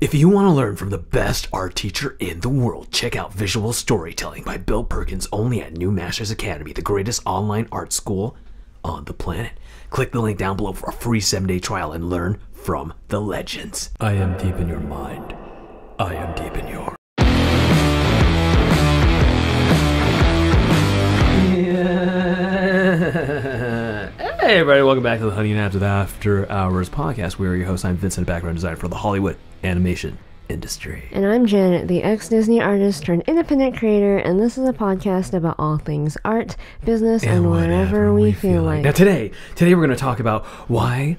If you want to learn from the best art teacher in the world, check out Visual Storytelling by Bill Perkins only at New Masters Academy, the greatest online art school on the planet. Click the link down below for a free 7-day trial and learn from the legends. I am deep in your mind. I am deep in your... Hey everybody, welcome back to the Honey and Abs with After Hours Podcast. We are your hosts. I'm Vincent, background designer for the Hollywood animation industry. And I'm Janet, the ex-Disney artist turned independent creator, and this is a podcast about all things art, business, and whatever we feel like. Now today we're going to talk about why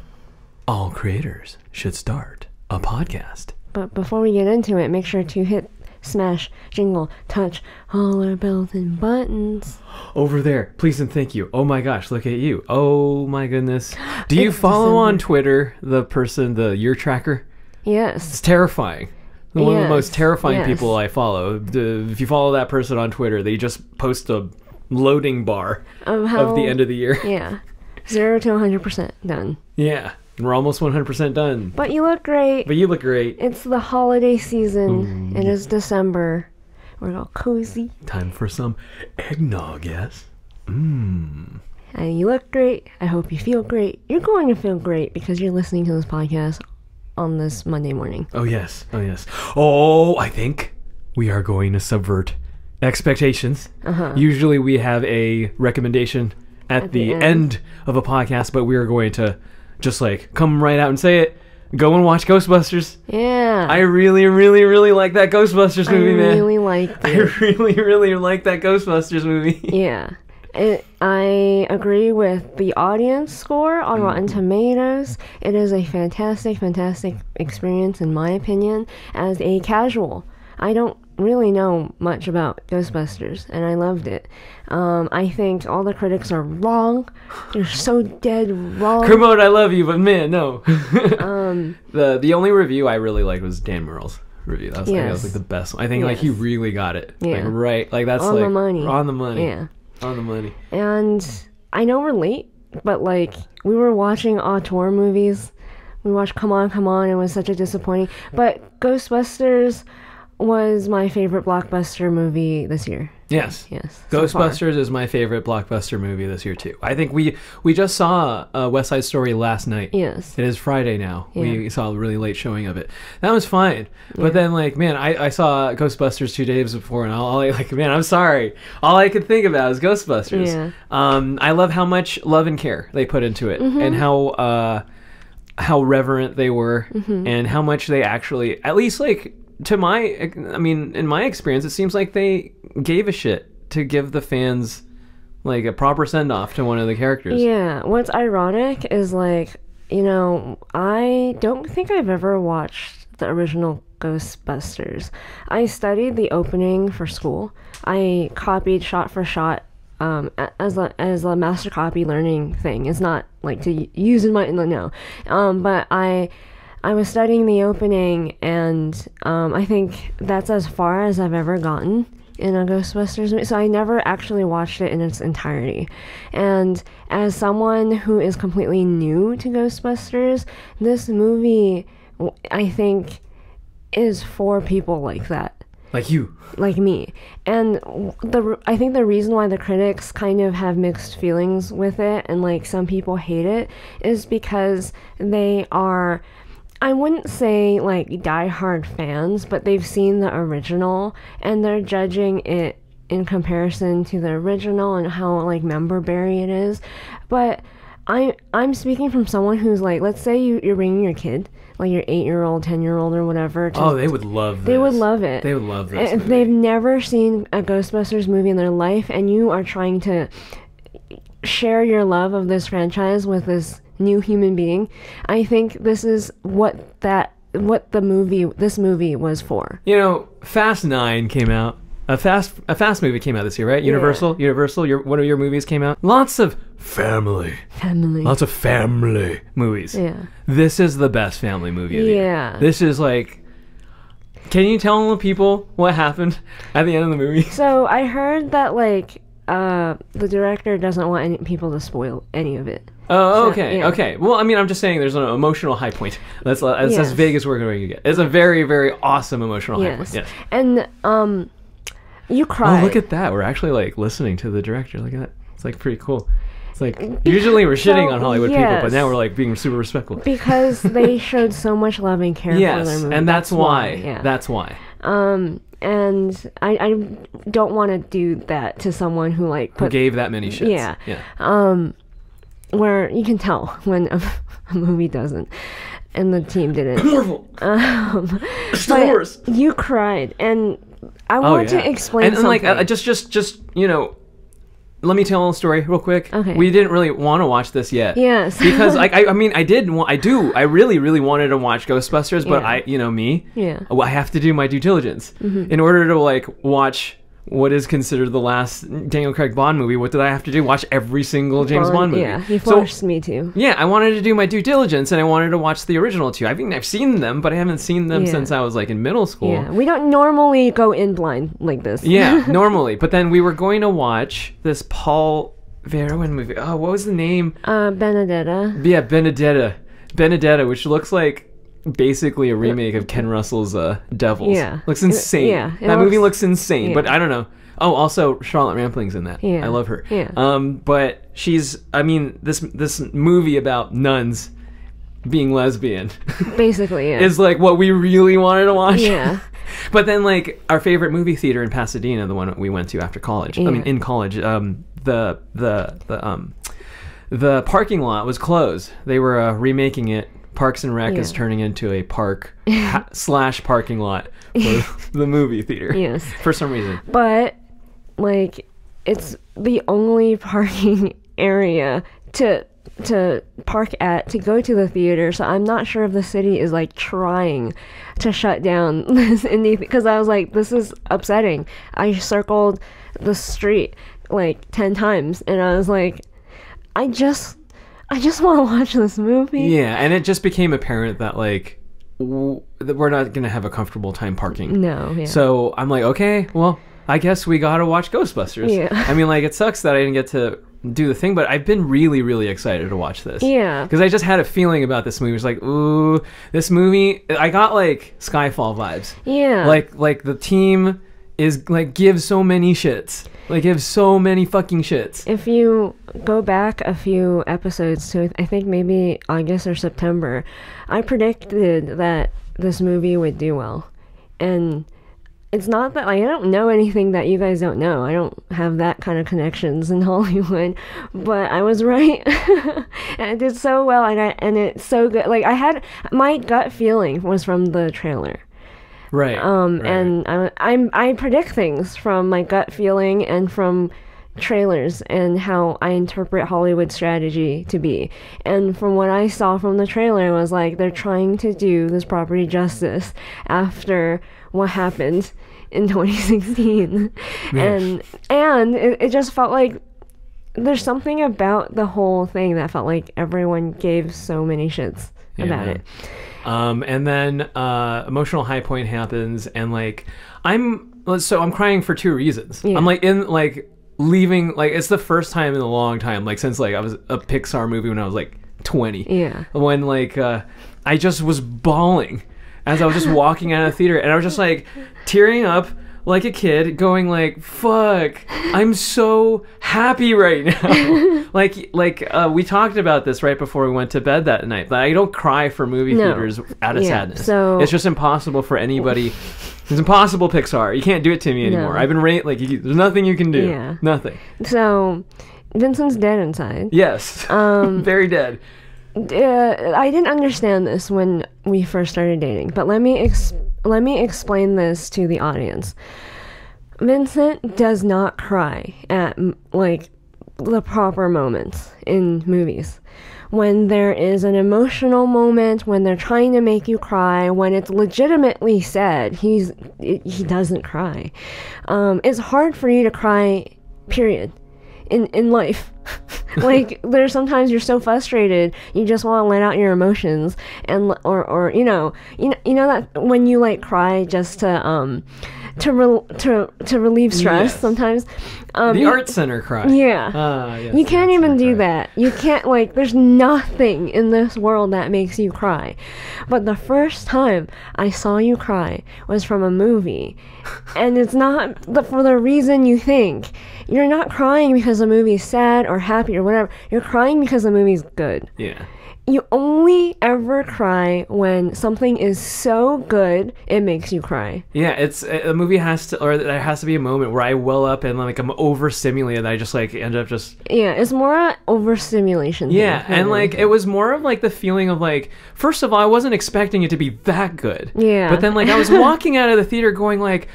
all creators should start a podcast. But before we get into it, make sure to hit, smash, jingle, touch all our bells and buttons. Over there, please and thank you. Oh my gosh, look at you. Oh my goodness. Do you follow on Twitter the person, the year tracker? Yes. It's terrifying. One of the most terrifying people I follow. If you follow that person on Twitter, they just post a loading bar of the end of the year. Yeah. 0 to 100% done. Yeah. We're almost 100% done. But you look great. It's the holiday season. It is December. We're all cozy. Time for some eggnog, yes? And you look great. I hope you feel great. You're going to feel great because you're listening to this podcast on this Monday morning. Oh, yes. Oh, I think we are going to subvert expectations. Usually we have a recommendation at the end of a podcast, but we are going to just like come right out and say it. Go and watch Ghostbusters. Yeah. I really, really, really like that Ghostbusters movie, man. I really liked it. I really, really like that Ghostbusters movie. Yeah. I agree with the audience score on Rotten Tomatoes. It is a fantastic, fantastic experience, in my opinion, as a casual. I don't really know much about Ghostbusters, and I loved it. I think all the critics are wrong. They're so dead wrong. Kermode, I love you, but man, no. The only review I really liked was Dan Murrell's review. That was like the best one. I think like he really got it. Yeah. Like right. Like that's on like the money. On the money. Yeah. On the money. And I know we're late, but like we were watching auteur movies. We watched Come On, Come On. It was such a disappointing. But Ghostbusters was my favorite blockbuster movie this year. Yes. Ghostbusters is my favorite blockbuster movie this year too. I think we just saw West Side Story last night. Yes. It is Friday now. Yeah. We saw a really late showing of it. That was fine. But then like, man, I saw Ghostbusters 2 days before, and I'm sorry. All I could think about is Ghostbusters. Yeah. I love how much love and care they put into it, and how reverent they were, and how much they actually, at least like, in my experience, it seems like they gave a shit to give the fans like a proper send-off to one of the characters. Yeah, what's ironic is like, I don't think I've ever watched the original Ghostbusters. I studied the opening for school. I copied shot for shot as a master copy learning thing. It's not like to use in my but I was studying the opening, and I think that's as far as I've ever gotten in a Ghostbusters movie. So I never actually watched it in its entirety. And as someone who is completely new to Ghostbusters, this movie, I think, is for people like that. Like you. Like me. And I think the reason why the critics kind of have mixed feelings with it, and like some people hate it, is because they are, I wouldn't say like diehard fans, but they've seen the original and they're judging it in comparison to the original and how like member-berry it is. But I'm speaking from someone who's like, let's say you're bringing your kid, like your 8-year-old, 10-year-old or whatever. They would love this. They would love it. They would love this. If they've never seen a Ghostbusters movie in their life, and you are trying to share your love of this franchise with this new human being, I think this is what this movie was for. Fast 9 came out. A fast movie came out this year, right? Universal. One of your movies came out. Lots of family. Lots of family movies. Yeah. This is the best family movie of the year. This is like, can you tell the people what happened at the end of the movie? So I heard that like the director doesn't want any people to spoil any of it. Oh, okay, yeah. Okay. Well, I mean, I'm just saying there's an emotional high point. That's as vague as we're going to get. It's a very, very awesome emotional high point. Yes. And you cry. Oh, look at that. We're actually like listening to the director. Look at that. It's like pretty cool. It's like usually we're shitting on Hollywood people, but now we're like being super respectful because they showed so much love and care for their movie. And that's why. Yeah. That's why. And I don't want to do that to someone who who gave that many shits. Yeah. Yeah. Where you can tell when a movie doesn't, and the team didn't. Marvel. Star Wars. You cried, and I want to explain something. And just let me tell a story real quick. Okay. We didn't really want to watch this yet. Yes. Because I really, really wanted to watch Ghostbusters, but I have to do my due diligence in order to watch what is considered the last Daniel Craig Bond movie. What did I have to do? Watch every single James Bond movie. Yeah, you forced me to. Yeah, I wanted to do my due diligence, and I wanted to watch the original two. I mean, I've seen them, but I haven't seen them since I was in middle school. Yeah, we don't normally go in blind like this. Yeah, normally. But then we were going to watch this Paul Verhoeven movie. Oh, what was the name? Benedetta. Yeah, Benedetta, which looks like basically a remake of Ken Russell's Devils. Yeah. Looks insane. That movie looks insane, but I don't know. Oh, also Charlotte Rampling's in that. Yeah. I love her. Yeah. But this movie about nuns being lesbian basically, is what we really wanted to watch. Yeah. But then our favorite movie theater in Pasadena, the one we went to after college. I mean in college, the parking lot was closed. They were remaking it. Parks and Rec is turning into a park / parking lot for the movie theater. Yes. For some reason. But it's the only parking area to park at to go to the theater. So I'm not sure if the city is trying to shut down this indie because I was this is upsetting. I circled the street 10 times and I was I just want to watch this movie. Yeah, and it just became apparent that that we're not going to have a comfortable time parking. No, yeah. So I'm okay, well, I guess we got to watch Ghostbusters. Yeah. I mean, it sucks that I didn't get to do the thing, but I've been really, really excited to watch this. Yeah. Because I just had a feeling about this movie. It was ooh, this movie, I got Skyfall vibes. Yeah. The team is gives so many shits. Gives so many fucking shits. If you go back a few episodes to, I think maybe August or September, I predicted that this movie would do well. And it's not that I don't know anything that you guys don't know. I don't have that kind of connections in Hollywood, but I was right. And it did so well, and it's so good. I had my gut feeling was from the trailer. Right. And I predict things from my gut feeling and from trailers and how I interpret Hollywood strategy to be. And from what I saw from the trailer was they're trying to do this property justice after what happened in 2016. Yes. And it just felt there's something about the whole thing that felt everyone gave so many shits about it. And then emotional high point happens, and I'm crying for two reasons. Yeah. I'm leaving, it's the first time in a long time, since I was a Pixar movie when I was 20. Yeah. When I just was bawling as I was just walking out of the theater, and I was just tearing up like a kid, going fuck, I'm so happy right now. We talked about this right before we went to bed that night. I don't cry for movie theaters out of sadness. So it's just impossible for anybody. It's impossible, Pixar. You can't do it to me anymore. No. I've been there's nothing you can do. Yeah. Nothing. So Vincent's dead inside. Yes. Very dead. I didn't understand this when we first started dating, but let me explain this to the audience. Vincent does not cry at the proper moments in movies. When there is an emotional moment, when they're trying to make you cry, when it's legitimately sad, he doesn't cry. It's hard for you to cry, period, in life. There's sometimes you're so frustrated, you just want to let out your emotions, and or you know that when you cry just to to relieve stress sometimes. The art center cry. Yeah. Yes, you can't even do that. You can't, like, there's nothing in this world that makes you cry. But the first time I saw you cry was from a movie. And it's not for the reason you think. You're not crying because the movie's sad or happy or whatever. You're crying because the movie's good. Yeah. You only ever cry when something is so good it makes you cry. Yeah, it's a movie has to, or there has to be a moment where I well up and like I'm overstimulated. I just like end up just. Yeah, it's more an overstimulation. Yeah, and like it was more of like the feeling of like, first of all, I wasn't expecting it to be that good. Yeah. But then like I was walking out of the theater going like,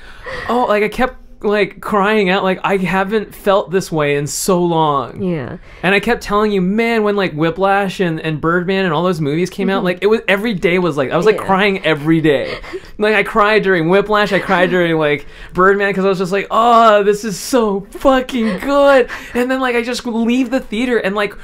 oh, like I kept like crying out like I haven't felt this way in so long. Yeah. And I kept telling you, man, when like Whiplash and Birdman and all those movies came out, like it was every day was like I was like crying every day. Like I cried during Whiplash, I cried during like Birdman because I was just like, oh, this is so fucking good. And then like I just leave the theater and like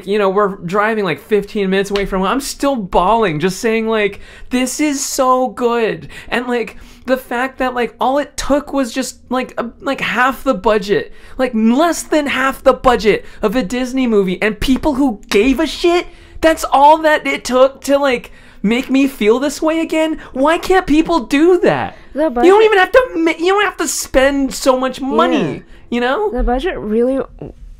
you know, we're driving like 15 minutes away from home. I'm still bawling, just saying like, this is so good. And like the fact that like all it took was just like half the budget, like less than half the budget of a Disney movie, and people who gave a shit, that's all that it took to like make me feel this way again. Why can't people do that? You don't even have to you don't have to spend so much money. You know, the budget really,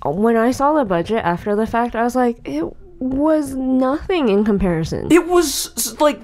when I saw the budget after the fact, I was like, it was nothing in comparison. It was like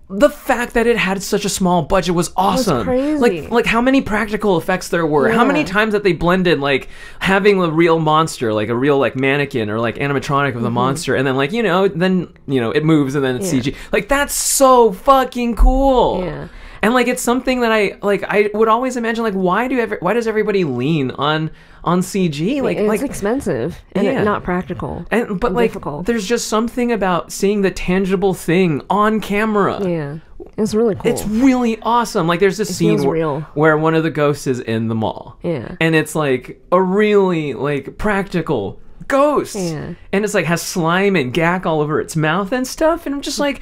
the fact that it had such a small budget was awesome. It was crazy. Like how many practical effects there were. How many times that they blended like having a real monster, like a real like mannequin or like animatronic of the monster, and then like then it moves and then it's CG. Like that's so fucking cool. Yeah. And like it's something that I would always imagine like why does everybody lean on CG? Like it's expensive and not practical. But like difficult. There's just something about seeing the tangible thing on camera. Yeah. It's really cool. It's really awesome. Like there's this scene where one of the ghosts is in the mall. Yeah. And it's like a really like practical ghost. Yeah. And it's like has slime and gack all over its mouth and stuff, and I'm just like,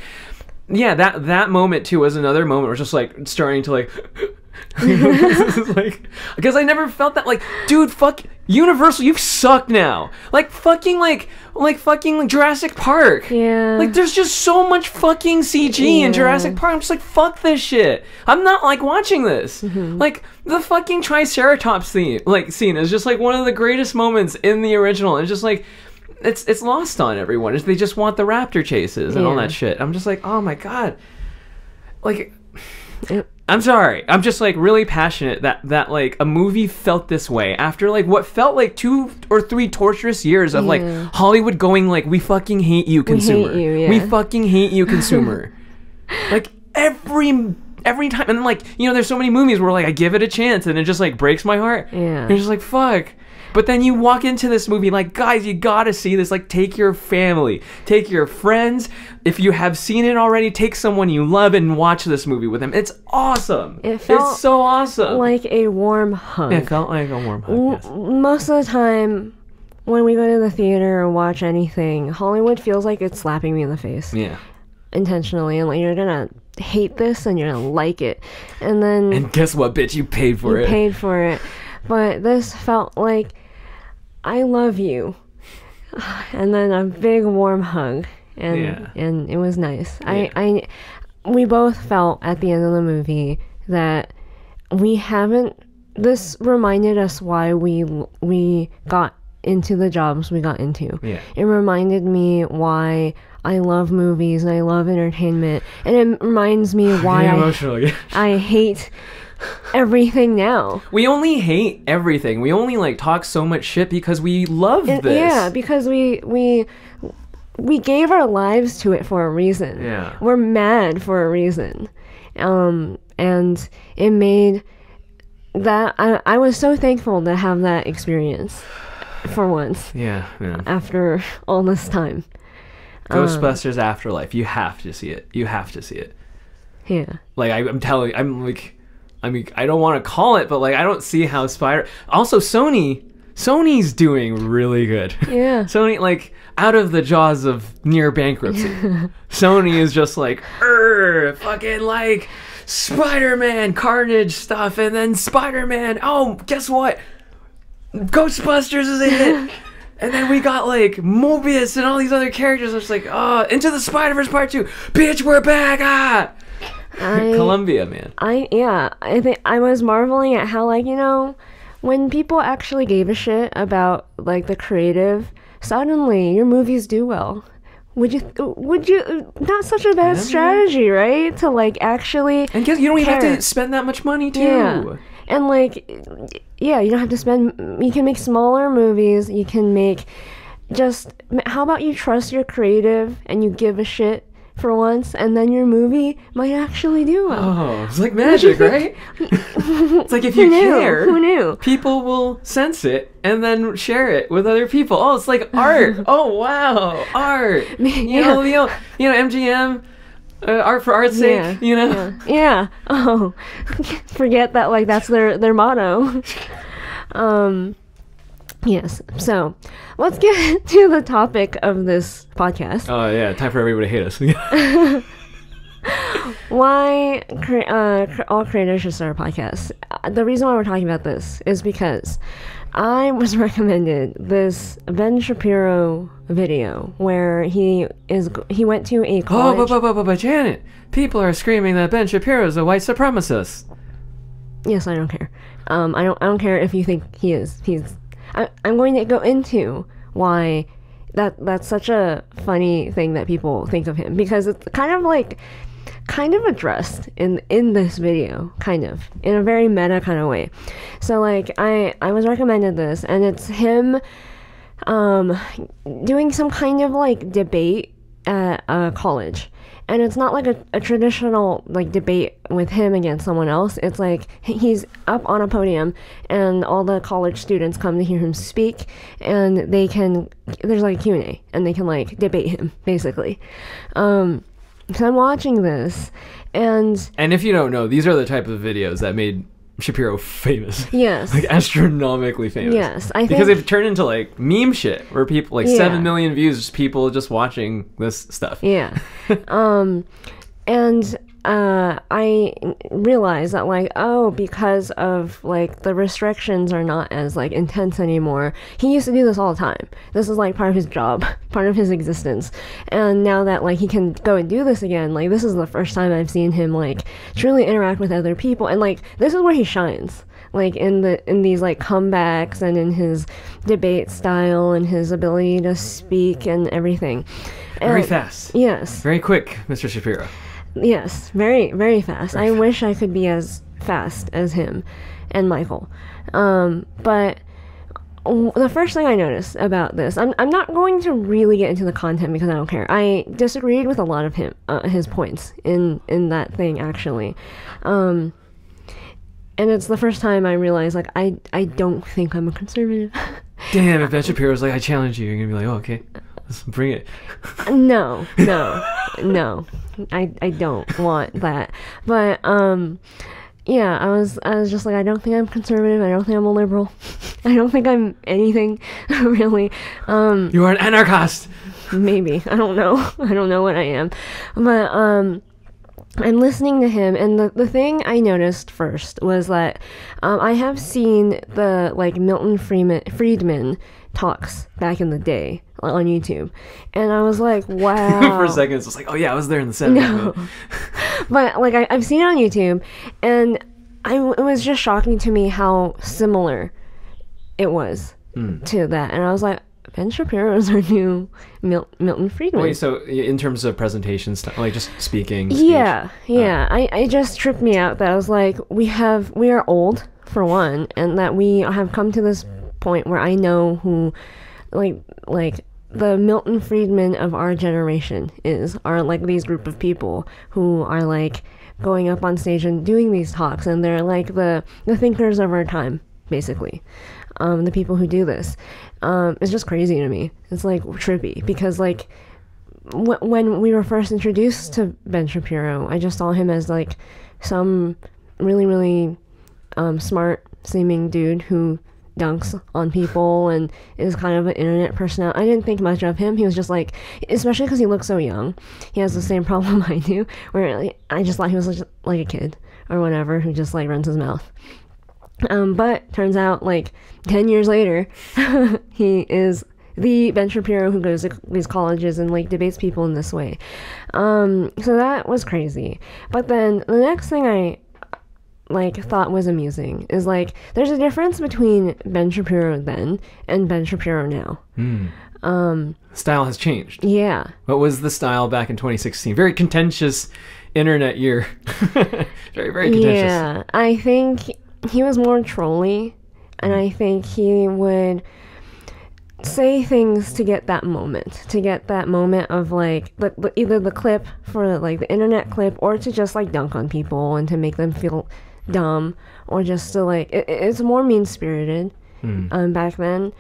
yeah, that moment too was another moment where it's just like starting to like like, because I never felt that. Like, dude, fuck Universal, you've sucked now. Like fucking like fucking Jurassic Park. Yeah. Like there's just so much fucking CG in Jurassic Park. I'm just like, fuck this shit. I'm not like watching this. Like the fucking Triceratops scene is just like one of the greatest moments in the original. It's just like it's lost on everyone. They just want the raptor chases and all that shit. I'm just like, oh my god. Like I'm sorry. I'm just like really passionate that like a movie felt this way after like what felt like 2 or 3 torturous years of like Hollywood going like, we fucking hate you, consumer. We hate you, we fucking hate you, consumer. Like every time, and then like there's so many movies where like I give it a chance and it just like breaks my heart. Yeah. You're just like, fuck. But then you walk into this movie like, guys, you gotta see this. Like, take your family, take your friends. If you have seen it already, take someone you love and watch this movie with them. It's awesome. It's so awesome. Like a warm hug. It felt like a warm hug, yes. Most of the time, when we go to the theater or watch anything, Hollywood feels like it's slapping me in the face. Yeah. Intentionally, and like you're gonna hate this and you're gonna like it, and guess what, bitch? You paid for it. You paid for it. But this felt like, I love you, and then a big warm hug, and it was nice. Yeah. We both felt at the end of the movie that this reminded us why we got into the jobs we got into. Yeah. It reminded me why I love movies and I love entertainment, and it reminds me why I hate everything now. We only hate everything. We only like talk so much shit because we love this. Yeah, because we gave our lives to it for a reason. Yeah. We're mad for a reason. And it made that I was so thankful to have that experience for once. Yeah. After all this time. Ghostbusters Afterlife. You have to see it. You have to see it. Yeah. Like I mean, I don't want to call it, but like I don't see how Also, Sony's doing really good. Yeah. Sony, like, out of the jaws of near bankruptcy. Sony is just like, fucking like, Spider-Man Carnage stuff, and then Spider-Man, oh, guess what? Ghostbusters is in it. And then we got like Mobius and all these other characters. It's like, oh, Into the Spider-Verse Part 2. Bitch, we're back. Columbia, man. I think I was marveling at how, like, you know, when people actually gave a shit about like the creative, suddenly your movies do well. Would you not such a bad strategy, right? To like actually, and guess you don't even have to spend that much money too. Yeah. And like, yeah, you don't have to spend. You can make smaller movies. You can make how about you trust your creative and you give a shit for once, and then your movie might actually do well. Oh, it's like magic, right? It's like if you care, who knew? People will sense it and then share it with other people. Oh, it's like art. Oh, wow, art. You know, MGM. Art for art's sake, you know? Yeah. Oh, forget that, like, that's their motto. Yes. So, let's get to the topic of this podcast. Oh, yeah. Time for everybody to hate us. Why all creators should start a podcast. The reason why we're talking about this is because I was recommended this Ben Shapiro video where he went to a college. But Janet, people are screaming that Ben Shapiro is a white supremacist. Yes, I don't care. I don't care if you think he is. I'm going to go into why that's such a funny thing that people think of him, because it's kind of addressed in this video, kind of in a very meta kind of way. So like I was recommended this, and it's him doing some kind of like debate at a college. And it's not like a traditional like debate with him against someone else. It's like he's up on a podium and all the college students come to hear him speak, and there's like a Q&A and they can like debate him basically. So I'm watching this, and if you don't know, these are the type of videos that made Shapiro famous. Yes. Like astronomically famous. Yes. I think because they've turned into like meme shit where people like 7 million views, just people just watching this stuff. Yeah. And I realized that like, because of like the restrictions are not as like intense anymore. He used to do this all the time. This is like part of his job, part of his existence. And now that like he can go and do this again, like this is the first time I've seen him like truly interact with other people, and like this is where he shines. Like in these like comebacks and in his debate style and his ability to speak and everything. Very fast. Yes. Very quick, Mr. Shapiro. Yes, very, very fast. I wish I could be as fast as him and Michael. But the first thing I noticed about this, I'm not going to really get into the content because I don't care. I disagreed with a lot of his points in that thing, actually. And it's the first time I realized, like, I don't think I'm a conservative. Damn, if Ben Shapiro's like, I challenge you, you're going to be like, oh, okay, let's bring it. No. I don't want that. But, yeah, I was just like, I don't think I'm conservative. I don't think I'm a liberal. I don't think I'm anything, really. You are an anarchist. Maybe. I don't know. I don't know what I am. But, I'm listening to him, and the thing I noticed first was that I have seen the like Milton Friedman talks back in the day on YouTube, and I was like, wow. For a second, it's just like, oh yeah, I was there in the 70s. No. But like I've seen it on YouTube, and it was just shocking to me how similar it was to that, and I was like, Ben Shapiro is our new Milton Friedman. Wait, so in terms of presentation stuff, like just speaking? Yeah. I just tripped me out that I was like, we are old, for one, and that we have come to this point where I know who, like the Milton Friedman of our generation are like these group of people who are like going up on stage and doing these talks, and they're like the thinkers of our time, basically. The people who do this. It's just crazy to me. It's like trippy because like when we were first introduced to Ben Shapiro, I just saw him as like some really, really smart seeming dude who dunks on people and is kind of an internet personality. I didn't think much of him. He was just like, especially because he looks so young, he has the same problem I do, where like, I just thought he was like a kid or whatever who just like runs his mouth. But turns out like 10 years later, he is the Ben Shapiro who goes to these colleges and like debates people in this way. So that was crazy. But then the next thing I like thought was amusing is like there's a difference between Ben Shapiro then and Ben Shapiro now. Style has changed. Yeah. What was the style back in 2016? Very contentious internet year. Very, very contentious. Yeah. I think he was more trolly, and I think he would say things to get that moment of like either the clip for like the internet clip, or to just like dunk on people and to make them feel dumb, or just to like it's more mean-spirited back then,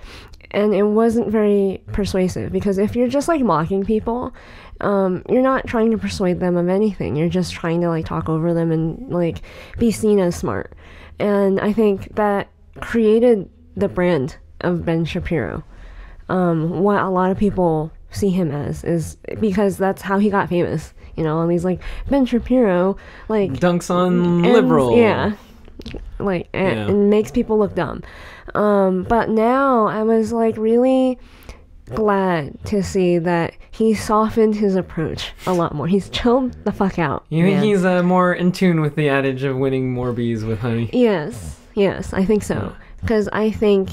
and it wasn't very persuasive, because if you're just like mocking people, you're not trying to persuade them of anything, you're just trying to like talk over them and like be seen as smart. And I think that created the brand of Ben Shapiro. What a lot of people see him as is because that's how he got famous, you know, and he's like, Ben Shapiro like dunks on liberal, like and makes people look dumb. But now I was like really glad to see that he softened his approach a lot more. He's chilled the fuck out. You think he's more in tune with the adage of winning more bees with honey? Yes, I think so. Because I think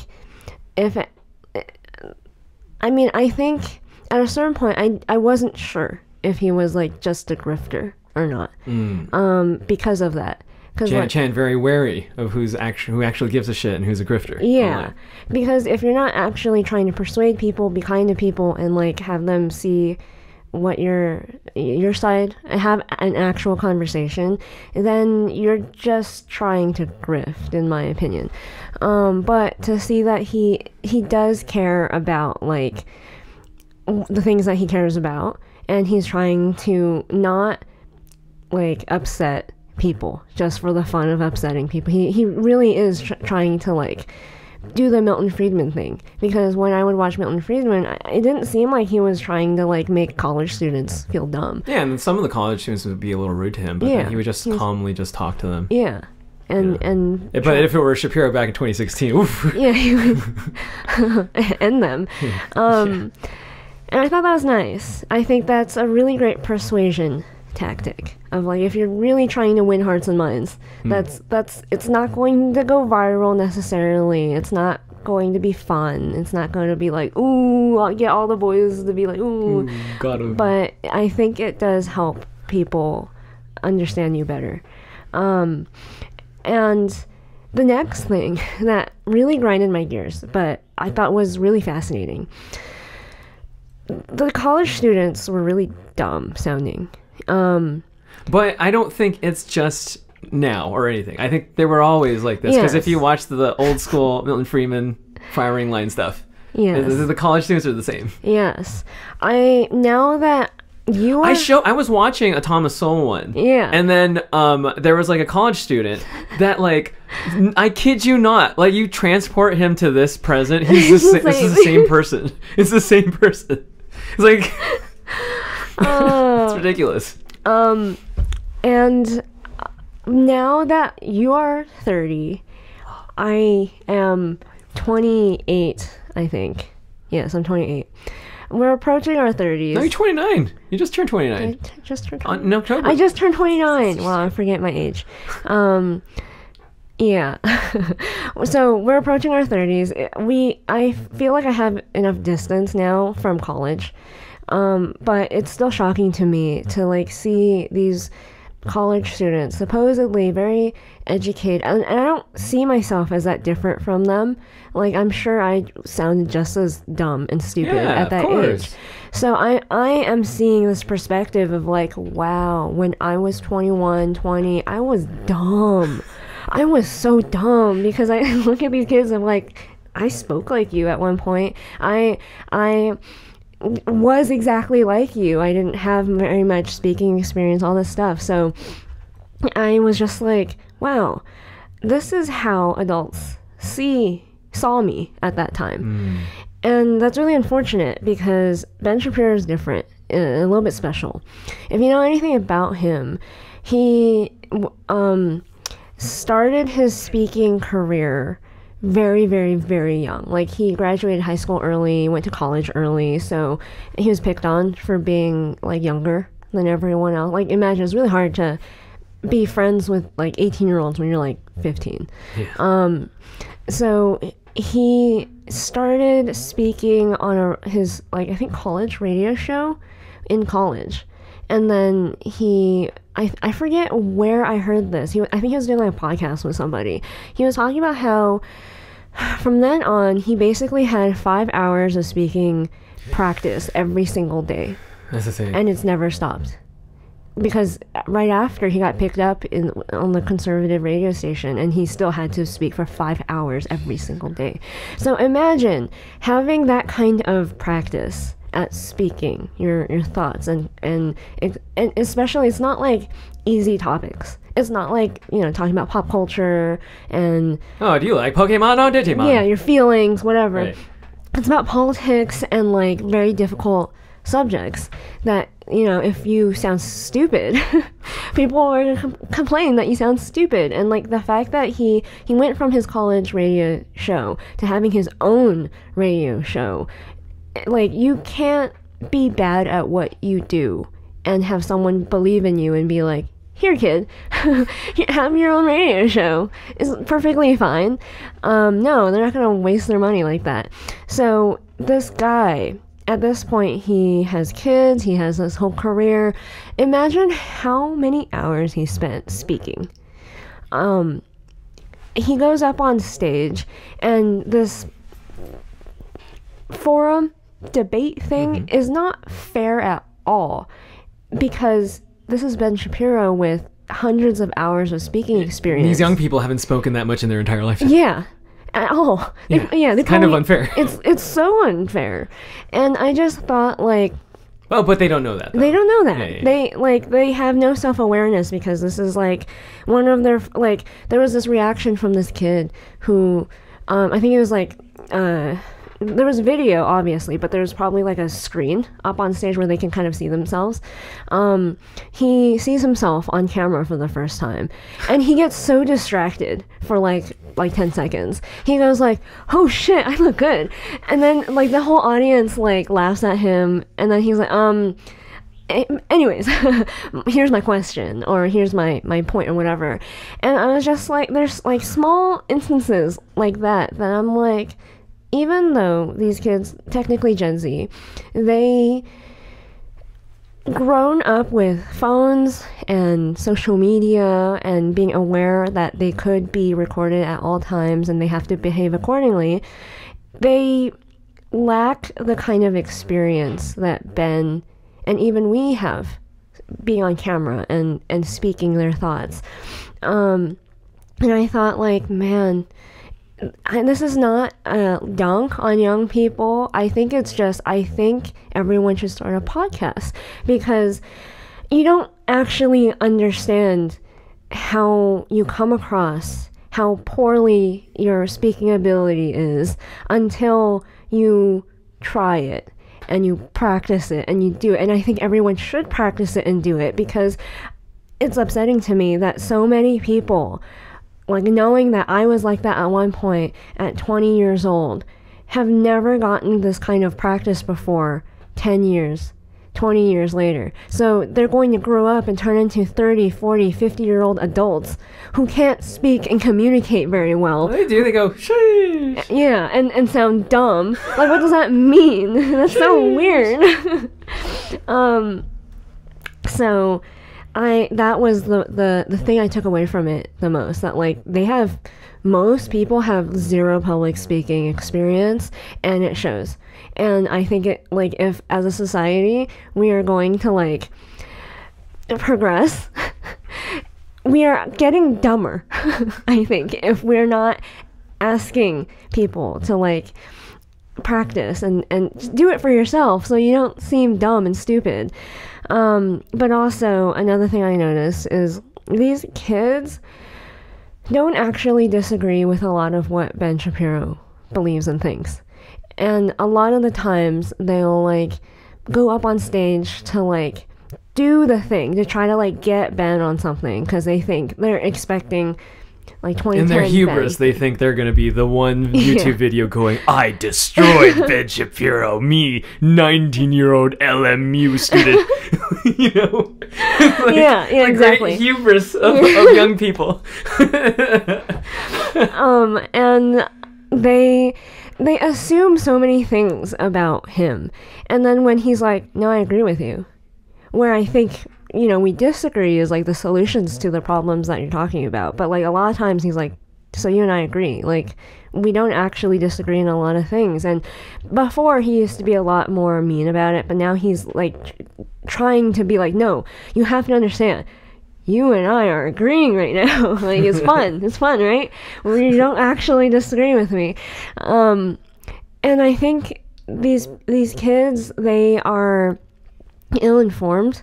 I think at a certain point I wasn't sure if he was like just a grifter or not. Because of that. Chan very wary of who actually gives a shit and who's a grifter. Yeah, because if you're not actually trying to persuade people, be kind to people, and like have them see what your side and have an actual conversation, then you're just trying to grift, in my opinion. But to see that he does care about like the things that he cares about, and he's trying to not like upset people just for the fun of upsetting people. He really is trying to like do the Milton Friedman thing, because when I would watch Milton Friedman, it didn't seem like he was trying to like make college students feel dumb. Yeah, and some of the college students would be a little rude to him, but then he would just calmly just talk to them. Yeah. But if it were Shapiro back in 2016, oof. Yeah, he would end them. And I thought that was nice. I think that's a really great persuasion tactic of like, if you're really trying to win hearts and minds, that's it's not going to go viral necessarily, it's not going to be fun, it's not going to be like, ooh, I'll get all the boys to be like, ooh, got him. But I think it does help people understand you better. And the next thing that really grinded my gears, but I thought was really fascinating, the college students were really dumb sounding. But I don't think it's just now or anything. I think they were always like this. Because if you watch the old school Milton Friedman firing line stuff, the college students are the same. Yes. Now that you are... I was watching a Thomas Sowell one. Yeah. And then there was like a college student that like, I kid you not, like you transport him to this present, this is the same person. It's the same person. It's like... it's ridiculous. And now that you are 30, I am 28, I think. Yes, I'm 28. We're approaching our 30s. No, you're 29. You just turned 29. I just turned 29. In October. I just turned 29. Wow, I forget my age. Yeah. So we're approaching our 30s. I feel like I have enough distance now from college. But it's still shocking to me to like see these college students, supposedly very educated, and I don't see myself as that different from them. Like, I'm sure I sounded just as dumb and stupid at that age. So I am seeing this perspective of like, wow, when I was 21, 20, I was dumb. I was so dumb, because I look at these kids and I'm like, I spoke like you at one point. I was exactly like you. I didn't have very much speaking experience, all this stuff. So I was just like, wow, this is how adults see saw me at that time. And that's really unfortunate because Ben Shapiro is different, a little bit special. If you know anything about him, he started his speaking career very, very, very young. Like, he graduated high school early, went to college early, so he was picked on for being, like, younger than everyone else. Like, imagine, it's really hard to be friends with, like, 18-year-olds when you're, like, 15. Yeah. So he started speaking on his, like, I think college radio show in college. And then I forget where I heard this. I think he was doing like a podcast with somebody. He was talking about how from then on, he basically had 5 hours of speaking practice every single day. That's the thing. And it's never stopped. Because right after, he got picked up on the conservative radio station, and he still had to speak for 5 hours every single day. So imagine having that kind of practice at speaking your thoughts, and especially, it's not like easy topics. It's not like, you know, talking about pop culture and do you like Pokemon or Digimon? Yeah, your feelings, whatever. Right. It's about politics and like very difficult subjects that, you know, if you sound stupid, people are gonna complain that you sound stupid. And like the fact that he went from his college radio show to having his own radio show. Like, you can't be bad at what you do and have someone believe in you and be like, here, kid, have your own radio show. It's perfectly fine. No, they're not going to waste their money like that. So this guy, at this point, he has kids. He has this whole career. Imagine how many hours he spent speaking. He goes up on stage, and this forum debate thing is not fair at all, because this is Ben Shapiro with hundreds of hours of speaking experience. These young people haven't spoken that much in their entire life. Yeah, at all. It's kind of unfair. It's so unfair. And I just thought, like, well, but they don't know that, though. They don't know that. Yeah. They have no self-awareness, because this is like one of their, like, there was this reaction from this kid who I think it was like there was video, obviously, but there's probably like a screen up on stage where they can kind of see themselves. He sees himself on camera for the first time, and he gets so distracted for like 10 seconds. He goes like, oh shit, I look good. And then like the whole audience like laughs at him, and then he's like, anyways, here's my question, or here's my point, or whatever. And I was just like, there's like small instances like that I'm like, even though these kids, technically Gen Z, they grown up with phones and social media and being aware that they could be recorded at all times and they have to behave accordingly, they lack the kind of experience that Ben and even we have being on camera and speaking their thoughts. And I thought, like, man, this is not a dunk on young people. I think everyone should start a podcast, because you don't actually understand how you come across, how poorly your speaking ability is, until you try it and you practice it and you do it. And I think everyone should practice it and do it, because it's upsetting to me that so many people, like, knowing that I was like that at one point at 20 years old, have never gotten this kind of practice before 10 years, 20 years later. So they're going to grow up and turn into 30, 40, 50-year-old adults who can't speak and communicate very well. They do. They go, sheesh. Yeah, and sound dumb. Like, what does that mean? That's so weird. So that was the thing I took away from it the most, that like most people have zero public speaking experience, and it shows. And I think it, like, if as a society we are going to like progress, we are getting dumber. I think if we're not asking people to like practice and do it for yourself so you don't seem dumb and stupid. But also, another thing I noticed is these kids don't actually disagree with a lot of what Ben Shapiro believes and thinks. And a lot of the times they'll like go up on stage to like do the thing to try to like get Ben on something because they think they're expecting like 2010 in their hubris, Ben. They think they're going to be the one YouTube video going, I destroyed Ben Shapiro, me, 19-year-old LMU student. You know? Like, yeah, exactly. Great hubris of young people. And they assume so many things about him. And then when he's like, no, I agree with you. Where I think, you know, we disagree is like the solutions to the problems that you're talking about. But like a lot of times he's like, so you and I agree. Like we don't actually disagree in a lot of things. And before he used to be a lot more mean about it, but now he's like trying to be like, no, you have to understand. You and I are agreeing right now. Like it's fun. It's fun, right? Where you don't actually disagree with me. And I think these kids, they are ill-informed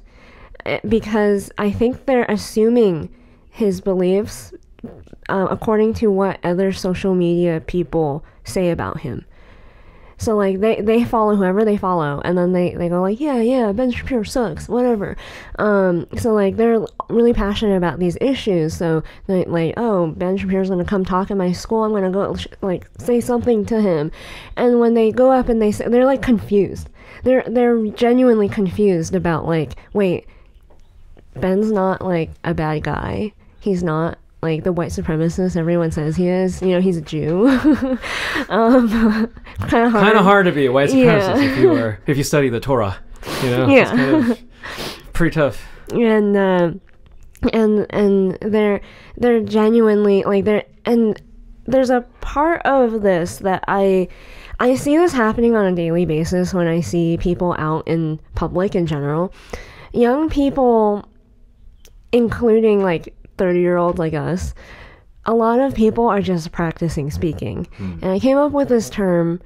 because I think they're assuming his beliefs according to what other social media people say about him. So like they follow whoever they follow, and then they go like, yeah, Ben Shapiro sucks, whatever. So like they're really passionate about these issues. So they like, oh, Ben Shapiro's gonna come talk in my school. I'm gonna go like say something to him. And when they go up and they say, they're like confused. They're genuinely confused about like, wait, Ben's not like a bad guy. He's not like the white supremacist everyone says he is. You know, he's a Jew. Kind of hard to be a white supremacist if you study the Torah. You know, yeah, it's kind of pretty tough. And they're genuinely like and there's a part of this that I see this happening on a daily basis when I see people out in public in general. Young people, including like 30-year-olds like us, a lot of people are just practicing speaking. And I came up with this term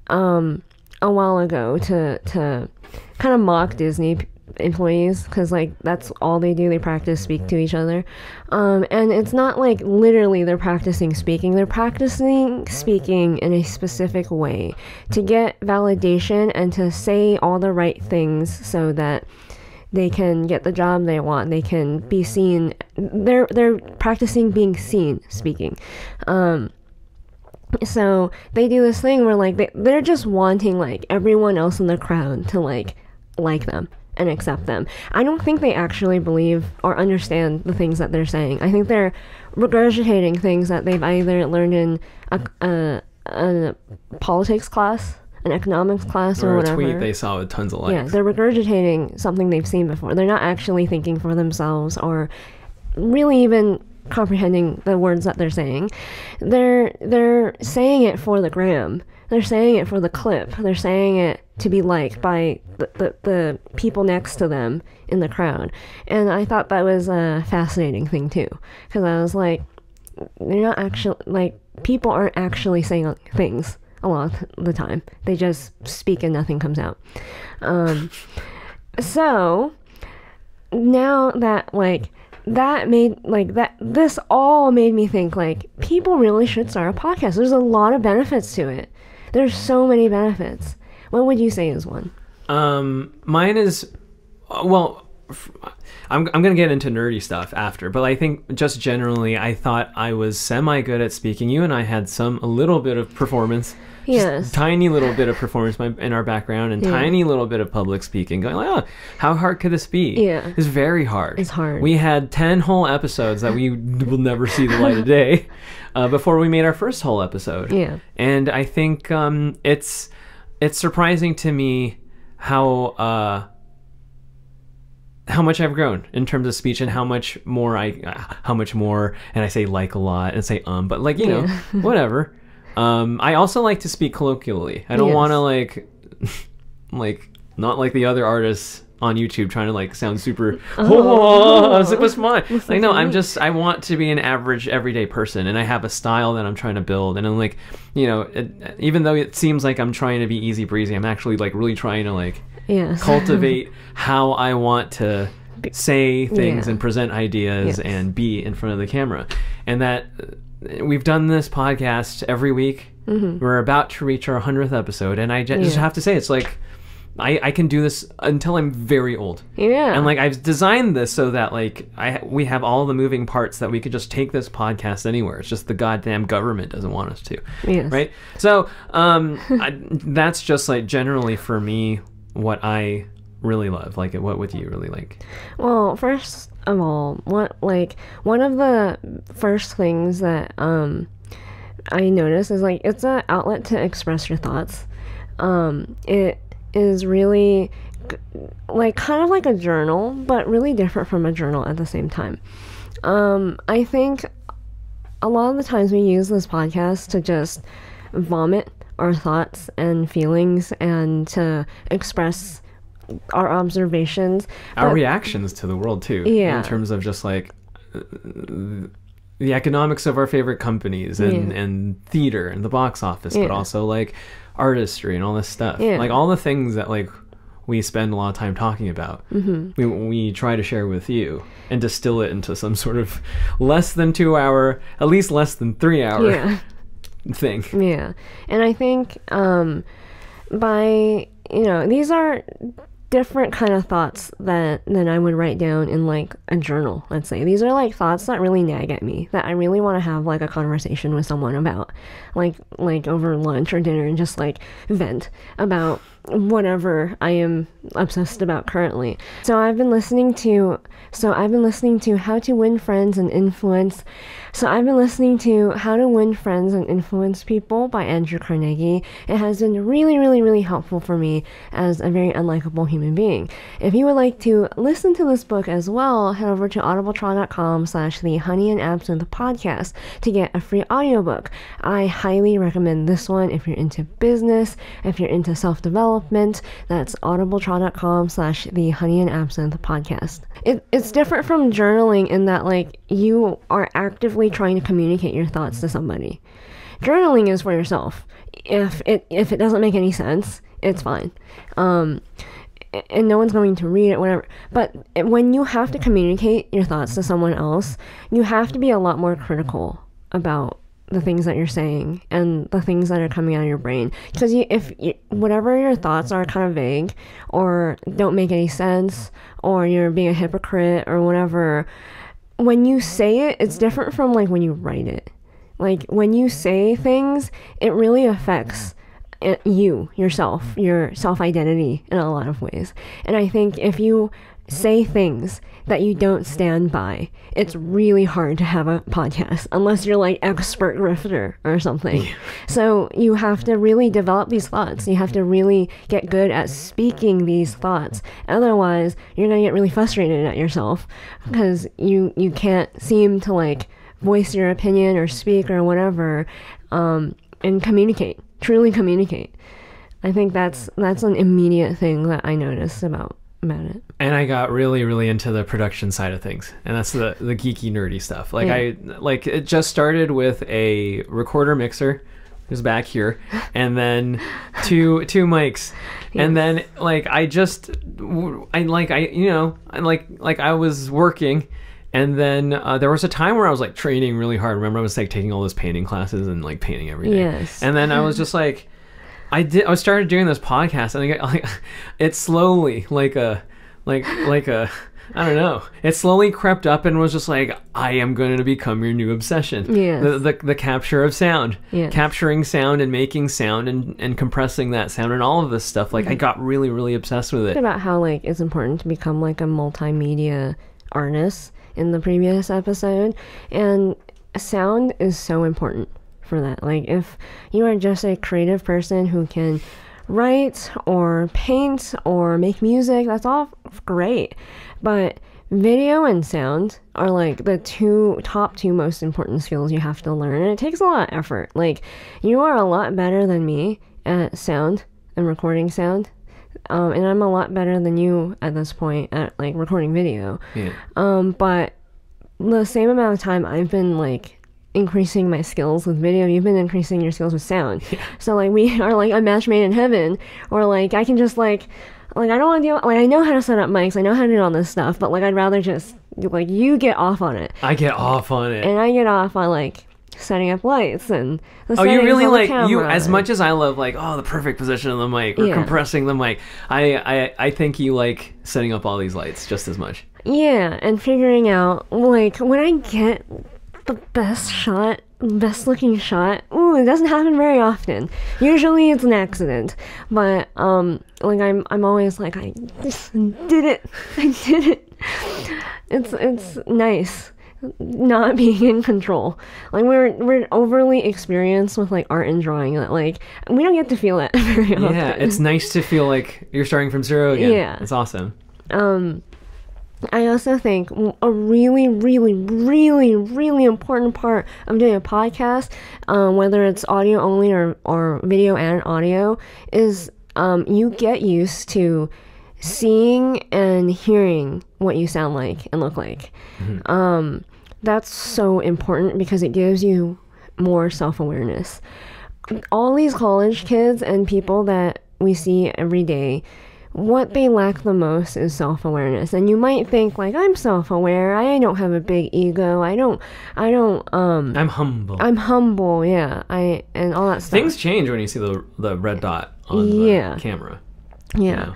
a while ago to kind of mock Disney employees, because like that's all they do. They practice speak to each other, and it's not like literally they're practicing speaking. They're practicing speaking in a specific way to get validation and to say all the right things so that they can get the job they want. They can be seen. They're practicing being seen speaking. So they do this thing where like they're just wanting like everyone else in the crowd to like them and accept them. I don't think they actually believe or understand the things that they're saying. I think they're regurgitating things that they've either learned in a politics class, an economics class, or whatever. A tweet they saw with tons of likes. Yeah, they're regurgitating something they've seen before. They're not actually thinking for themselves or really even comprehending the words that they're saying. They're saying it for the gram. They're saying it for the clip. They're saying it to be liked by the people next to them in the crowd. And I thought that was a fascinating thing too, because I was like, they're not actually, like, people aren't actually saying things a lot of the time. They just speak and nothing comes out. So now that like that made like that this all made me think like people really should start a podcast. There's a lot of benefits to it. There's so many benefits. What would you say is one? Mine is, well, I'm going to get into nerdy stuff after, but I think just generally I thought I was semi good at speaking. You and I had a little bit of performance. Yes. Tiny little bit of performance in our background, and tiny little bit of public speaking, going like, oh, how hard could this be? Yeah. It's very hard. It's hard. We had 10 whole episodes that we will never see the light of day before we made our first whole episode. Yeah. And I think it's surprising to me how much I've grown in terms of speech, and how much more, and I say like a lot and say but like, you know, whatever. I also like to speak colloquially. I don't want to like not like the other artists on YouTube trying to like sound super what's mine? Like, no, I want to be an average everyday person, and I have a style that I'm trying to build, and I'm like, you know, even though it seems like I'm trying to be easy breezy, I'm actually like really trying to like cultivate how I want to say things and present ideas and be in front of the camera. And that we've done this podcast every week We're about to reach our 100th episode, and I just have to say, it's like, I can do this until I'm very old. Yeah. And like, I've designed this so that like we have all the moving parts that we could just take this podcast anywhere. It's just the goddamn government doesn't want us to. Yes. Right? So that's just like generally for me what I really love. Like, what would you really like? Well, first of all, one of the first things that I notice is like it's an outlet to express your thoughts. It is really like kind of like a journal, but really different from a journal at the same time. I think a lot of the times we use this podcast to just vomit our thoughts and feelings and to express our observations, our reactions to the world too. Yeah. In terms of just like the economics of our favorite companies and theater and the box office, but also like artistry and all this stuff. Like all the things that like we spend a lot of time talking about. We try to share with you and distill it into some sort of less than 2 hour, at least less than 3 hour thing. Yeah. And I think by, these are different kind of thoughts than I would write down in like a journal, let's say. These are like thoughts that really nag at me, that I really want to have like a conversation with someone about, like over lunch or dinner, and just like vent about whatever I am obsessed about currently. So I've been listening to How to Win Friends and Influence People by Andrew Carnegie. It has been really, really, really helpful for me as a very unlikable human being. If you would like to listen to this book as well, head over to audibletrial.com/the Honey and Absinthe Podcast to get a free audiobook. I highly recommend this one if you're into business, if you're into self-development. That's audibletrial.com/the Honey and Absinthe Podcast. It's different from journaling in that like you are actively trying to communicate your thoughts to somebody. Journaling is for yourself. If it doesn't make any sense, it's fine. And no one's going to read it, whatever. But when you have to communicate your thoughts to someone else, you have to be a lot more critical about the things that you're saying and the things that are coming out of your brain. Because whatever your thoughts are kind of vague or don't make any sense, or you're being a hypocrite or whatever, when you say it, it's different from like when you write it. Like when you say things, it really affects yourself, your self-identity in a lot of ways. And I think if you say things that you don't stand by, it's really hard to have a podcast unless you're like expert grifter or something. So you have to really develop these thoughts. You have to really get good at speaking these thoughts. Otherwise, you're going to get really frustrated at yourself because you can't seem to like voice your opinion or speak or whatever, and truly communicate. I think that's an immediate thing that I noticed about it. And I got really, really into the production side of things, and that's the geeky, nerdy stuff. Like it just started with a recorder mixer, who's back here, and then two mics, and then like I was working. And then there was a time where I was like training really hard. Remember, I was like taking all those painting classes and like painting every day. Yes. And then I was just like, I started doing this podcast, and it slowly I don't know. It slowly crept up and was just like, I am going to become your new obsession. Yes. The capture of sound. Yes. Capturing sound and making sound and compressing that sound and all of this stuff. Like I got really, really obsessed with it. About how like it's important to become like a multimedia artist in the previous episode, and sound is so important for that. Like if you are just a creative person who can write or paint or make music, that's all great, but video and sound are like the top two most important skills you have to learn, and it takes a lot of effort. Like you are a lot better than me at sound and recording sound, and I'm a lot better than you at this point at like recording video. But the same amount of time I've been like increasing my skills with video, you've been increasing your skills with sound. So like we are like a match made in heaven, or like I can just like I don't want to deal, like I know how to set up mics, I know how to do all this stuff, but like I'd rather just like you get off on it, I get off on it, and I get off on like setting up lights and the oh, you really like you as much as I love like the perfect position of the mic or compressing the mic. I think you like setting up all these lights just as much. Yeah, and figuring out like when I get the best looking shot. Ooh, it doesn't happen very often. Usually it's an accident, but like I'm always like I just did it. I did it. It's nice not being in control. Like we're overly experienced with like art and drawing that like we don't get to feel it very often. Yeah, it's nice to feel like you're starting from zero again. Yeah, it's awesome. I also think a really, really, really, really important part of doing a podcast, whether it's audio only or video and audio, is you get used to seeing and hearing what you sound like and look like. Mm-hmm. That's so important because it gives you more self-awareness. All these college kids and people that we see every day, what they lack the most is self-awareness. And you might think like, I'm self-aware, I don't have a big ego, I'm humble, yeah, and all that stuff. Things change when you see the red dot on the camera. Yeah.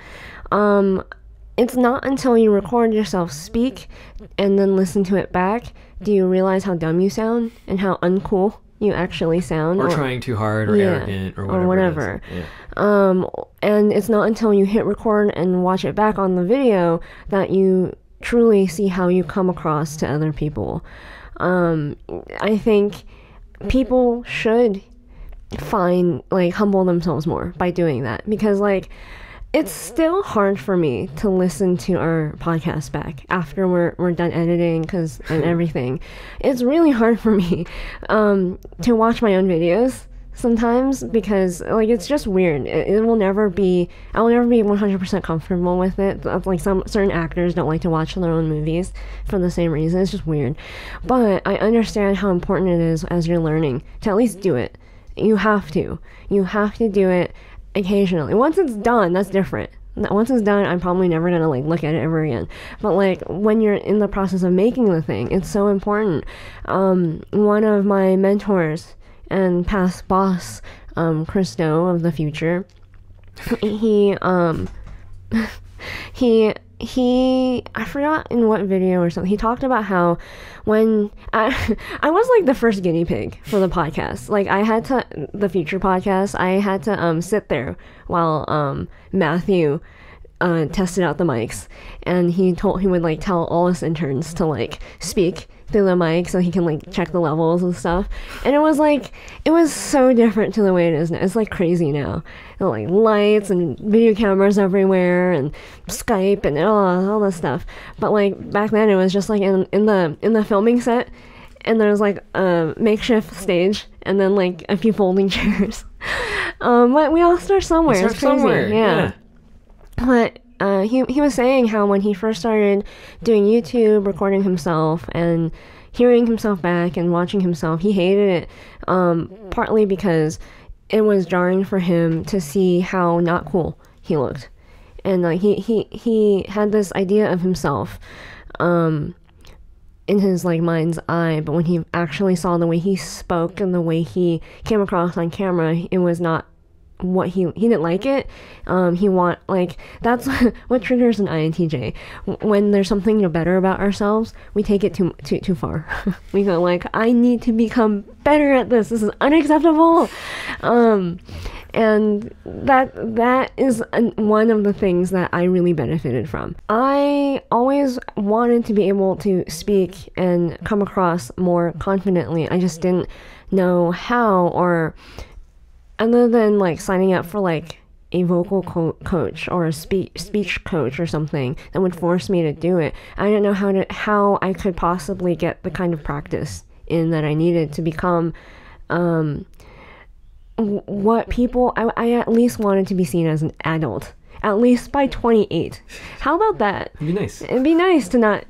It's not until you record yourself speak and then listen to it back do you realize how dumb you sound and how uncool you actually sound, or trying too hard, or arrogant, or whatever. And it's not until you hit record and watch it back on the video that you truly see how you come across to other people. I think people should humble themselves more by doing that, because like it's still hard for me to listen to our podcast back after we're done editing and everything. It's really hard for me to watch my own videos sometimes, because like it's just weird. I will never be 100% comfortable with it. Like some certain actors don't like to watch their own movies for the same reason. It's just weird. But I understand how important it is as you're learning to at least do it. You have to do it occasionally. Once it's done, that's different. Once it's done, I'm probably never gonna like look at it ever again. But like when you're in the process of making the thing, it's so important. One of my mentors and past boss, Christo of the future, he I forgot in what video or something, he talked about how when I was like the first guinea pig for the podcast. Like the future podcast, I had to sit there while Matthew tested out the mics, and he would like tell all his interns to like speak through the mic so he can like check the levels and stuff. And it was so different to the way it is now. It's like crazy now. Like lights and video cameras everywhere and Skype and all this stuff. But like back then it was just like in the filming set, and there's like a makeshift stage and then like a few folding chairs. But we all start somewhere. It's crazy. Yeah. But he was saying how when he first started doing YouTube, recording himself and hearing himself back and watching himself, he hated it, partly because it was jarring for him to see how not cool he looked. And like he had this idea of himself in his like mind's eye, but when he actually saw the way he spoke and the way he came across on camera, it was not what he didn't like it. That's what triggers an INTJ. When there's something better about ourselves, we take it too far. We go like, I need to become better at this is unacceptable. And that is one of the things that I really benefited from. I always wanted to be able to speak and come across more confidently. I just didn't know how, or other than like signing up for like a vocal coach or a speech coach or something that would force me to do it, I didn't know how I could possibly get the kind of practice in that I needed to become what people I at least wanted to be seen as an adult, at least by 28. How about that? It'd be nice. It'd be nice to not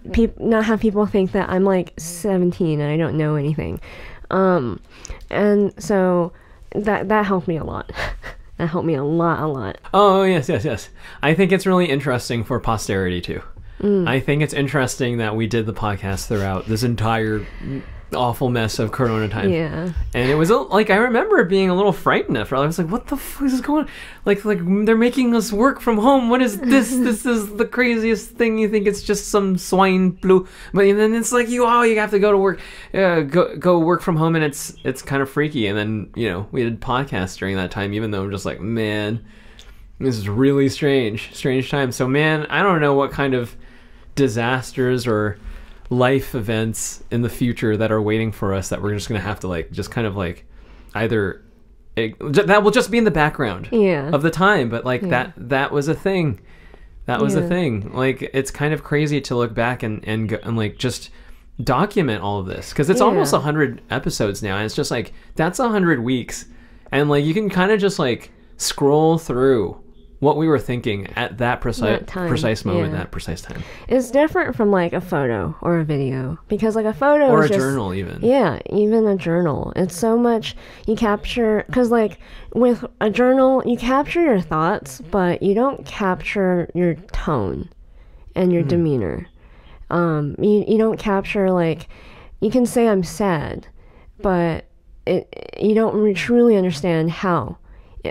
have people think that I'm like 17 and I don't know anything. And so that helped me a lot. That helped me a lot. Oh, yes. I think it's really interesting for posterity, too. I think it's interesting that we did the podcast throughout this entire awful mess of Corona time. Yeah. And it was like, I remember being a little frightened after. I was like, what the fuck is going on? Like they're making us work from home. What is this? This is the craziest thing. You think it's just some swine flu, but then it's like you have to go to work, go work from home, and it's kind of freaky. And then we did podcasts during that time, even though I'm just like, man, this is really strange time. So man, I don't know what kind of disasters or life events in the future that are waiting for us that we're just gonna have to either that will just be in the background of the time, but that was a thing. That was a thing. Like, it's kind of crazy to look back and like just document all of this, because it's almost 100 episodes now, and it's just like, that's 100 weeks, and like you can kind of just like scroll through what we were thinking at that precise moment, that precise time. It's different from like a photo or a video, because like a photo or is a journal even. Yeah, even a journal. It's so much you capture, because like with a journal you capture your thoughts, but you don't capture your tone and your demeanor. You don't capture, like, you can say I'm sad, but you don't truly understand how.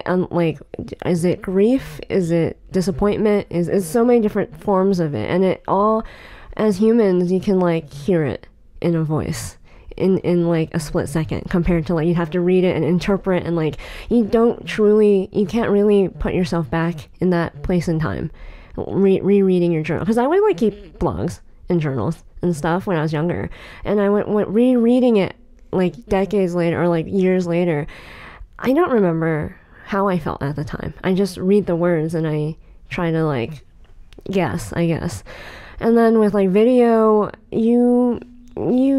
Like, is it grief? Is it disappointment? Is so many different forms of it, and it all, as humans, you can like hear it in a voice in like a split second, compared to like you'd have to read it and interpret, and like you can't really put yourself back in that place in time rereading your journal. Because I would like keep blogs and journals and stuff when I was younger, and I went rereading it like decades later or like years later. I don't remember how I felt at the time. I just read the words and I try to like guess, I guess. And then with like video, you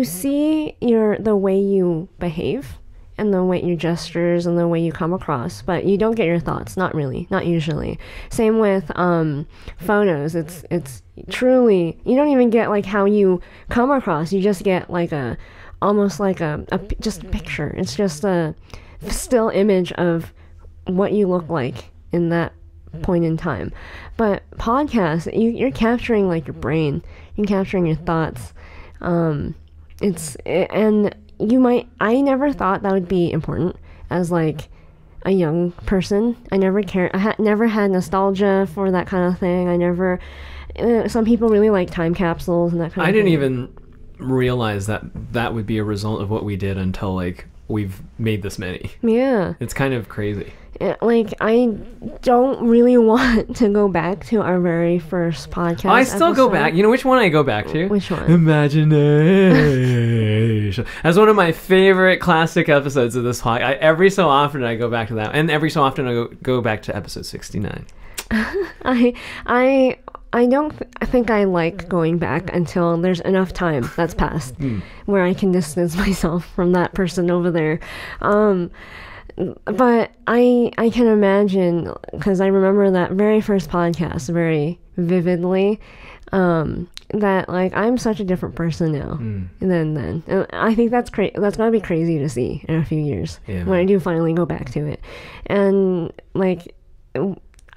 see the way you behave and the way your gestures and the way you come across, but you don't get your thoughts. Not really, not usually. Same with photos. It's truly, you don't even get like how you come across. You just get like almost like just a picture. It's just a still image of what you look like in that point in time. But podcasts, you're capturing like your brain, you're capturing your thoughts. I never thought that would be important as like a young person. I never cared. Never had nostalgia for that kind of thing. I never. Some people really like time capsules and that kind of thing. I didn't even realize that would be a result of what we did until like we've made this many. Yeah, it's kind of crazy. Like, I don't really want to go back to our very first podcast. I still go back. You know which one I go back to? Which one? Imagination. That's one of my favorite classic episodes of this podcast. Every so often I go back to that, and every so often I go back to episode 69. I don't think I like going back until there's enough time that's passed where I can distance myself from that person over there. But I can imagine, because I remember that very first podcast very vividly, that like I'm such a different person now than then. And I think that's gonna be crazy to see in a few years when I do finally go back to it. And like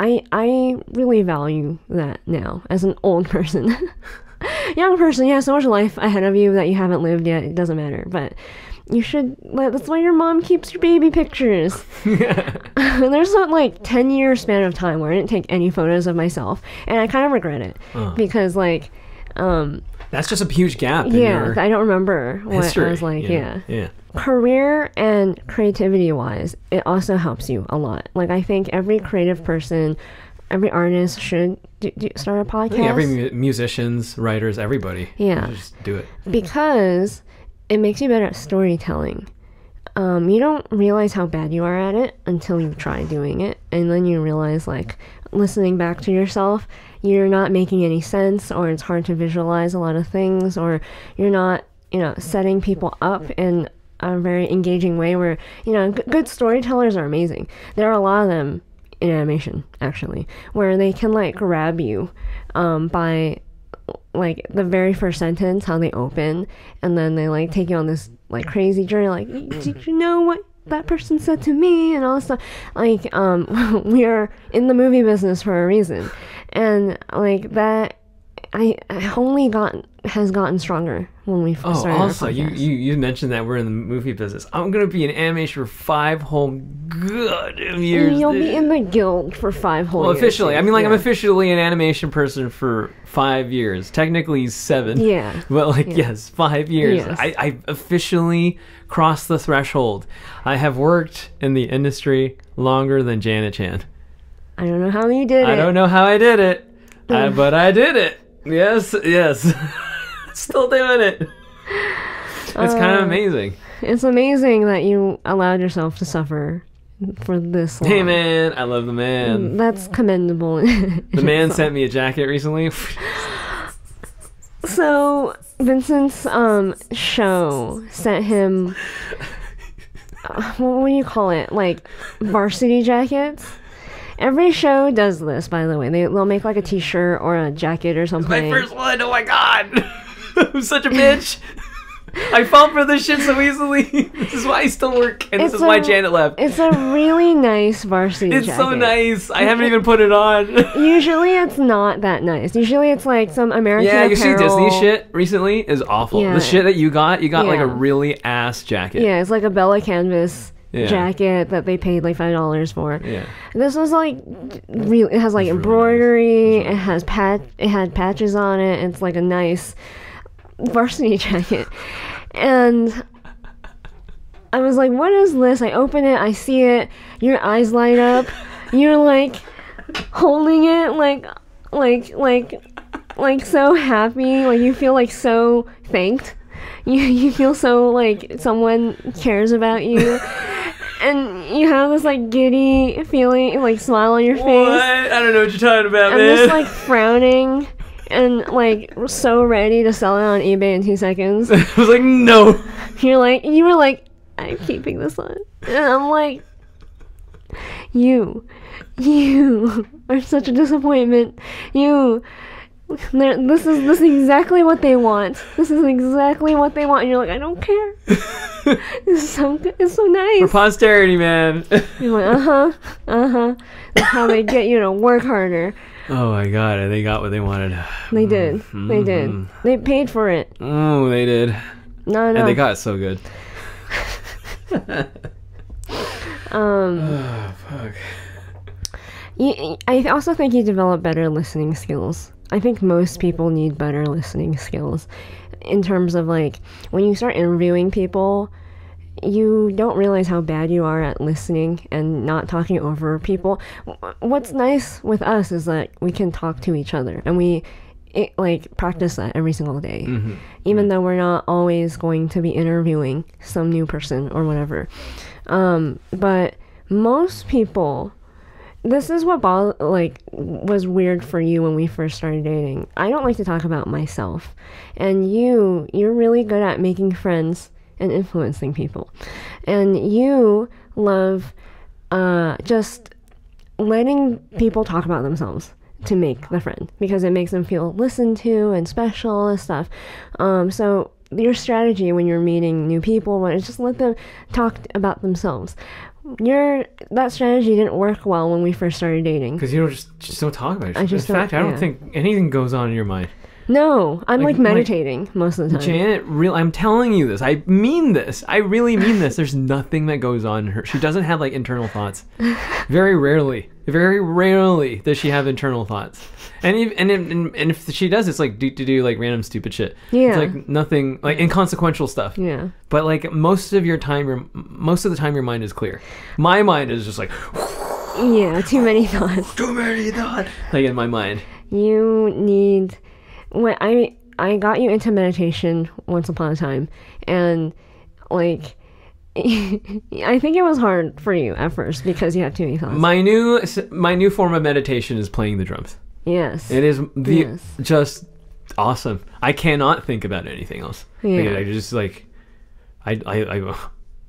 I really value that now as an old person. Young person, you have so much life ahead of you that you haven't lived yet. It doesn't matter, but you should. That's why your mom keeps your baby pictures. There's not like 10-year span of time where I didn't take any photos of myself, and I kind of regret it because like that's just a huge gap. I don't remember what history. I was like. Yeah. Career and creativity wise, it also helps you a lot. Like, I think every creative person, every artist should start a podcast. I think every musicians, writers, everybody. Yeah, just do it because it makes you better at storytelling. You don't realize how bad you are at it until you try doing it, and then you realize, like, listening back to yourself, you're not making any sense, or it's hard to visualize a lot of things, or you're not, setting people up in a very engaging way where, good storytellers are amazing. There are a lot of them in animation, actually, where they can like grab you by like the very first sentence, how they open, and then they like take you on this like crazy journey, like, did you know what that person said to me, and all this stuff. Like, we are in the movie business for a reason, and like that has gotten stronger when we started. Oh, also, you mentioned that we're in the movie business. I'm gonna be in animation for 5 whole good years. You'll be in the guild for 5 whole years. Officially. I mean, like, I'm officially an animation person for 5 years. Technically 7. Yeah. But, like, yes, 5 years. Yes. I officially crossed the threshold. I have worked in the industry longer than Janet Chan. I don't know how you did it. I don't know how I did it. But I did it. Yes. Still doing it. It's kind of amazing. It's amazing that you allowed yourself to suffer for this long. Hey, man. I love the man. That's commendable. The man sent me a jacket recently. So, Vincent's show sent him... what do you call it? Like, varsity jackets? Every show does this, by the way. They'll make like a t-shirt or a jacket or something. It's my first one. Oh my god. I'm such a bitch. I fall for this shit so easily. This is why I still work. And this is why Janet left. It's a really nice varsity jacket. It's so nice. I haven't even put it on. Usually it's not that nice. Usually it's like some American apparel. You see Disney shit recently is awful. Yeah. The shit that you got like a really ass jacket. Yeah, it's like a Bella Canvas jacket that they paid like $5 for. Yeah. This was like it has like embroidery, really nice. It had patches on it. It's like a nice varsity jacket. And I was like, what is this? I open it, I see it, your eyes light up. You're like holding it like so happy, like you feel like so thanked. You feel so like someone cares about you. And you have this like giddy feeling, like smile on your face. What? I don't know what you're talking about, man. I'm just like frowning and like so ready to sell it on eBay in 2 seconds. I was like, no. You were like, I'm keeping this on. And I'm like, you are such a disappointment. This is exactly what they want. This is exactly what they want. And you're like, I don't care. It's so nice. For posterity, man. You're like, That's how they get you to work harder. Oh my god, they got what they wanted. They did. Mm-hmm. They did. They paid for it. Oh, they did. No. And they got it so good. Oh, fuck. I also think you develop better listening skills. I think most people need better listening skills in terms of like when you start interviewing people, you don't realize how bad you are at listening and not talking over people. What's nice with us is that we can talk to each other and we practice that every single day, even though we're not always going to be interviewing some new person or whatever. But most people, this is what was weird for you when we first started dating. I don't like to talk about myself, and you're really good at making friends and influencing people, and you love just letting people talk about themselves to make the friend because it makes them feel listened to and special and stuff. So your strategy when you're meeting new people is just let them talk about themselves. That strategy didn't work well when we first started dating. Because you just don't talk about it. In fact, I don't think anything goes on in your mind. No, I'm like meditating most of the time. Janet, I'm telling you this. I mean this. I really mean this. There's nothing that goes on in her. She doesn't have like internal thoughts. Very rarely does she have internal thoughts. And if she does, it's like do like random stupid shit. Yeah. It's like nothing, like inconsequential stuff. Yeah. But like most of the time your mind is clear. My mind is just like yeah, too many thoughts. Like in my mind. You need. When I got you into meditation once upon a time, and like I think it was hard for you at first because you had too many thoughts. My new form of meditation is playing the drums. Yes. It is just awesome. I cannot think about anything else. Yeah. Like, I just like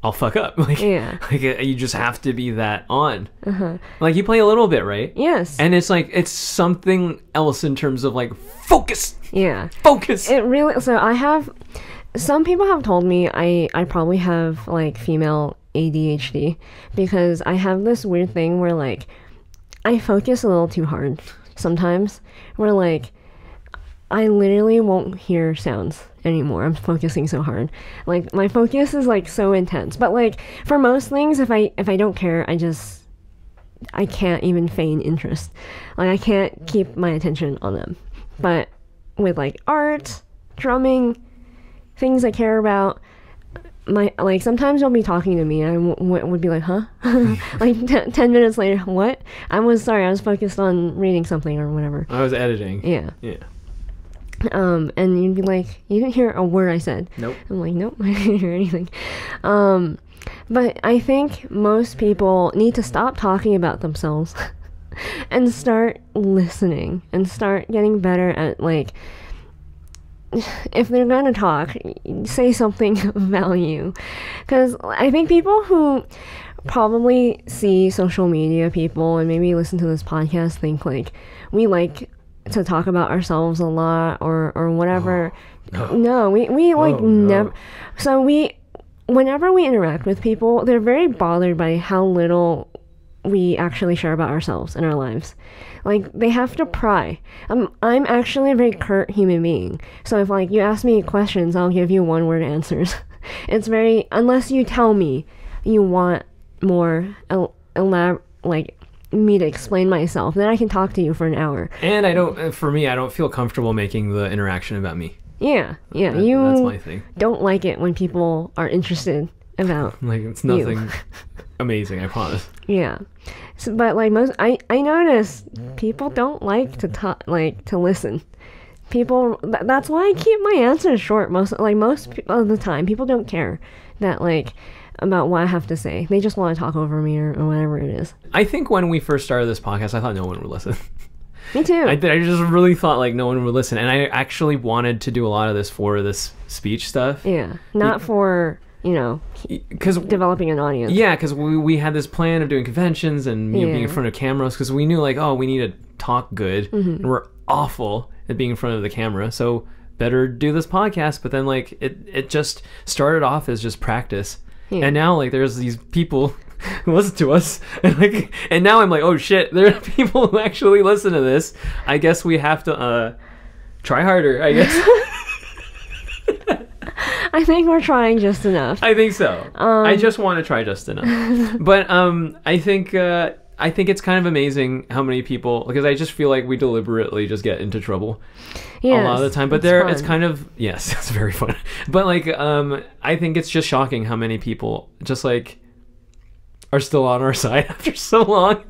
I'll fuck up. Like you just have to be that on. Like you play a little bit, right? Yes. And it's like it's something else in terms of like focus. Yeah. Focus. It really. So I have. Some people have told me I probably have like female ADHD because I have this weird thing where like I focus a little too hard sometimes. Where like I literally won't hear sounds anymore. I'm focusing so hard. Like, my focus is like so intense. But like for most things, if I don't care, I can't even feign interest. Like, I can't keep my attention on them. But with like art, drumming, things I care about, like sometimes you'll be talking to me and I would be like, huh? Like 10 minutes later, what? I was focused on reading something or whatever. I was editing. Yeah. Yeah. And you'd be like, you didn't hear a word I said. Nope. I'm like, nope, I didn't hear anything. But I think most people need to stop talking about themselves and start listening and start getting better at, like, if they're gonna talk, say something of value. Because I think people who probably see social media people and maybe listen to this podcast think like we like to talk about ourselves a lot or whatever. No, we like never. So whenever we interact with people, they're very bothered by how little we actually share about ourselves in our lives. Like, they have to pry. I'm actually a very curt human being. So if, like, you ask me questions, I'll give you one-word answers. It's very... Unless you tell me you want more like, me to explain myself, then I can talk to you for an hour. And I don't feel comfortable making the interaction about me. Yeah. That's my thing. Don't like it when people are interested about like, it's nothing amazing, I promise. Yeah. So, but like I notice people don't like to talk, like to listen. People, that's why I keep my answers short most of the time. People don't care that like about what I have to say. They just want to talk over me or whatever it is. I think when we first started this podcast, I thought no one would listen. Me too. I just really thought like no one would listen, and I actually wanted to do a lot of this for this speech stuff. Yeah, not for, you know, because developing an audience. Yeah, because we had this plan of doing conventions and being in front of cameras, because we knew like, oh, we need to talk good, and we're awful at being in front of the camera, so better do this podcast. But then like it just started off as just practice, and now like there's these people who listen to us, and now I'm like, oh shit, there are people who actually listen to this. I guess we have to try harder, I guess. I think we're trying just enough. I think so. I just want to try just enough. But I think it's kind of amazing how many people, because I just feel like we deliberately just get into trouble a lot of the time. But it's kind of, yes, it's very fun. But like I think it's just shocking how many people just like are still on our side after so long.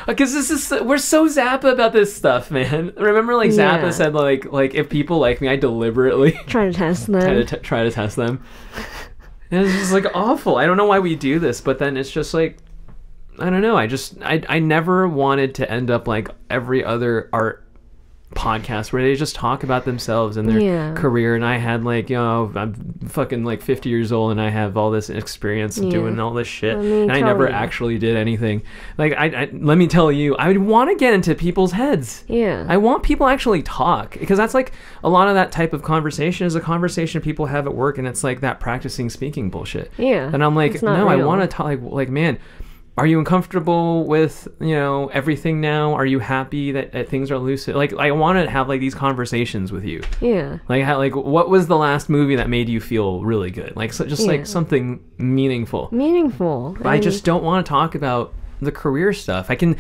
Because we're so Zappa about this stuff, man. Remember, like, Zappa said, like if people like me, I deliberately try to test them. Try to test them. And it's just like awful. I don't know why we do this, but then it's just like, I don't know. I never wanted to end up like every other art podcast where they just talk about themselves and their career, and I had like, you know, I'm fucking like 50 years old and I have all this experience doing all this shit, and I never actually did anything. Like, I let me tell you, I would want to get into people's heads. I want people actually talk, because that's like a lot of that type of conversation is a conversation people have at work, and it's like that practicing speaking bullshit. And I'm like, no, I want to talk, like man, are you uncomfortable with, you know, everything now? Are you happy that things are lucid? Like, I want to have like these conversations with you. Like what was the last movie that made you feel really good? Like, so just like something meaningful. But I just don't want to talk about the career stuff. I can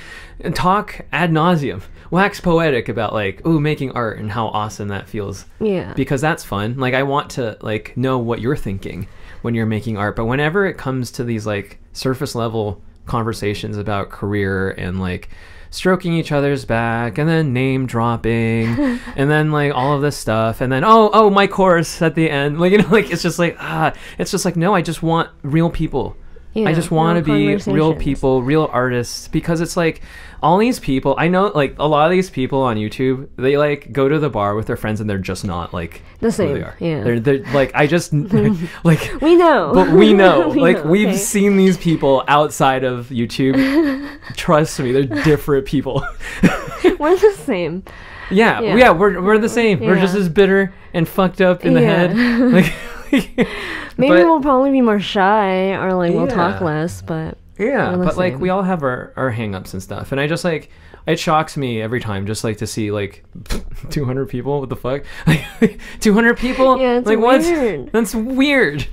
talk ad nauseum, wax poetic about like, ooh, making art and how awesome that feels. Because that's fun. Like, I want to like know what you're thinking when you're making art. But whenever it comes to these like surface level conversations about career and like stroking each other's back and then name dropping and then like all of this stuff and then oh my chorus at the end, like, you know, like it's just like it's just like, no, I just want real people. I just want to be real people, real artists, because it's like all these people, I know like a lot of these people on YouTube, they like go to the bar with their friends and they're just not like the same. Who they are. They're like, I just like we know, but we know, we've seen these people outside of YouTube. Trust me, they're different people. We're the same. We're the same. We're just as bitter and fucked up in the head. Like, maybe we'll probably be more shy, or like we'll talk less, but but like we all have our hang-ups and stuff, and I just like it shocks me every time just like to see like 200 people. What the fuck? Like 200 people? Yeah, it's like weird. What? That's weird.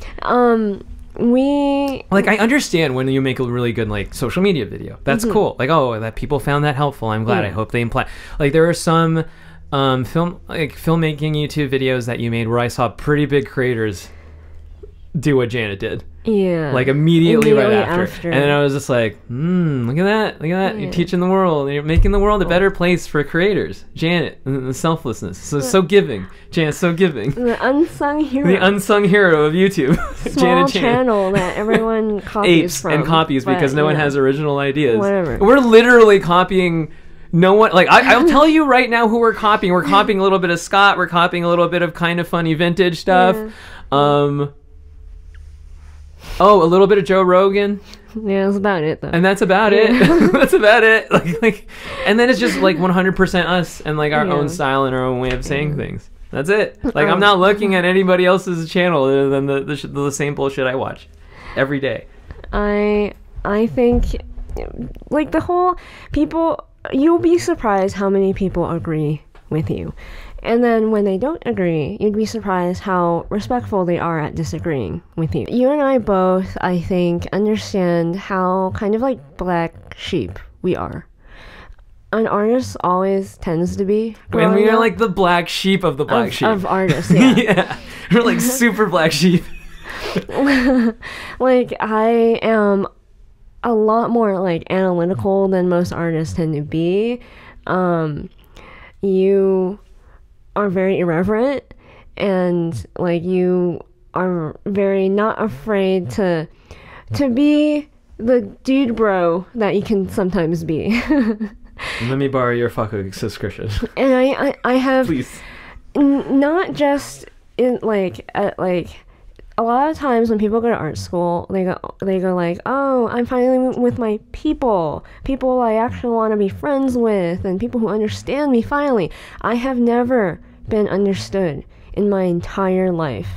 Like, I understand when you make a really good like social media video. That's cool. Like, oh, that people found that helpful. I'm glad. I hope they imply. Like, there are some filmmaking YouTube videos that you made where I saw pretty big creators do what Janet did. Yeah. Like immediately right after. And then I was just like, look at that. Look at that. You're teaching the world. You're making the world a better place for creators. Janet, the selflessness. So giving. Janet's so giving. The unsung hero. The unsung hero of YouTube. Small channel that everyone copies apes from. And copies because no one has original ideas. Whatever. We're literally copying. No one, like, I'll tell you right now who we're copying. We're copying a little bit of Scott. We're copying a little bit of Kind of Funny Vintage stuff. Yeah. A little bit of Joe Rogan. Yeah, that's about it, though. And that's about it. That's about it. Like, and then it's just like 100% us and like our own style and our own way of saying things. That's it. Like, I'm not looking at anybody else's channel other than the same bullshit I watch every day. I think, like, the whole people, you'll be surprised how many people agree with you. And then when they don't agree, you'd be surprised how respectful they are at disagreeing with you. You and I both, I think, understand how kind of like black sheep we are. An artist always tends to be. And we are like the black sheep of the black sheep. Of artists, yeah. Yeah. We're like super black sheep. Like, I am a lot more like analytical than most artists tend to be. You are very irreverent, and like you are very not afraid to be the dude bro that you can sometimes be. Let me borrow your fucking subscription. And I have please. Not just in like a lot of times when people go to art school, they go like, oh, I'm finally with my people I actually want to be friends with, and people who understand me finally. I have never been understood in my entire life,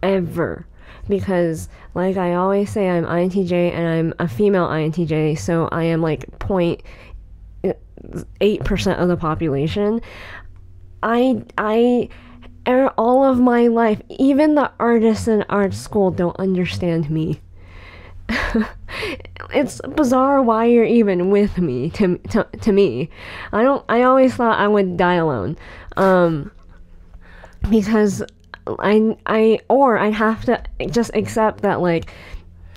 ever, because like I always say, I'm INTJ and I'm a female INTJ, so I am like 0.8% of the population. All of my life, even the artists in art school don't understand me. It's bizarre why you're even with me, to me. I always thought I would die alone. Because I'd have to just accept that like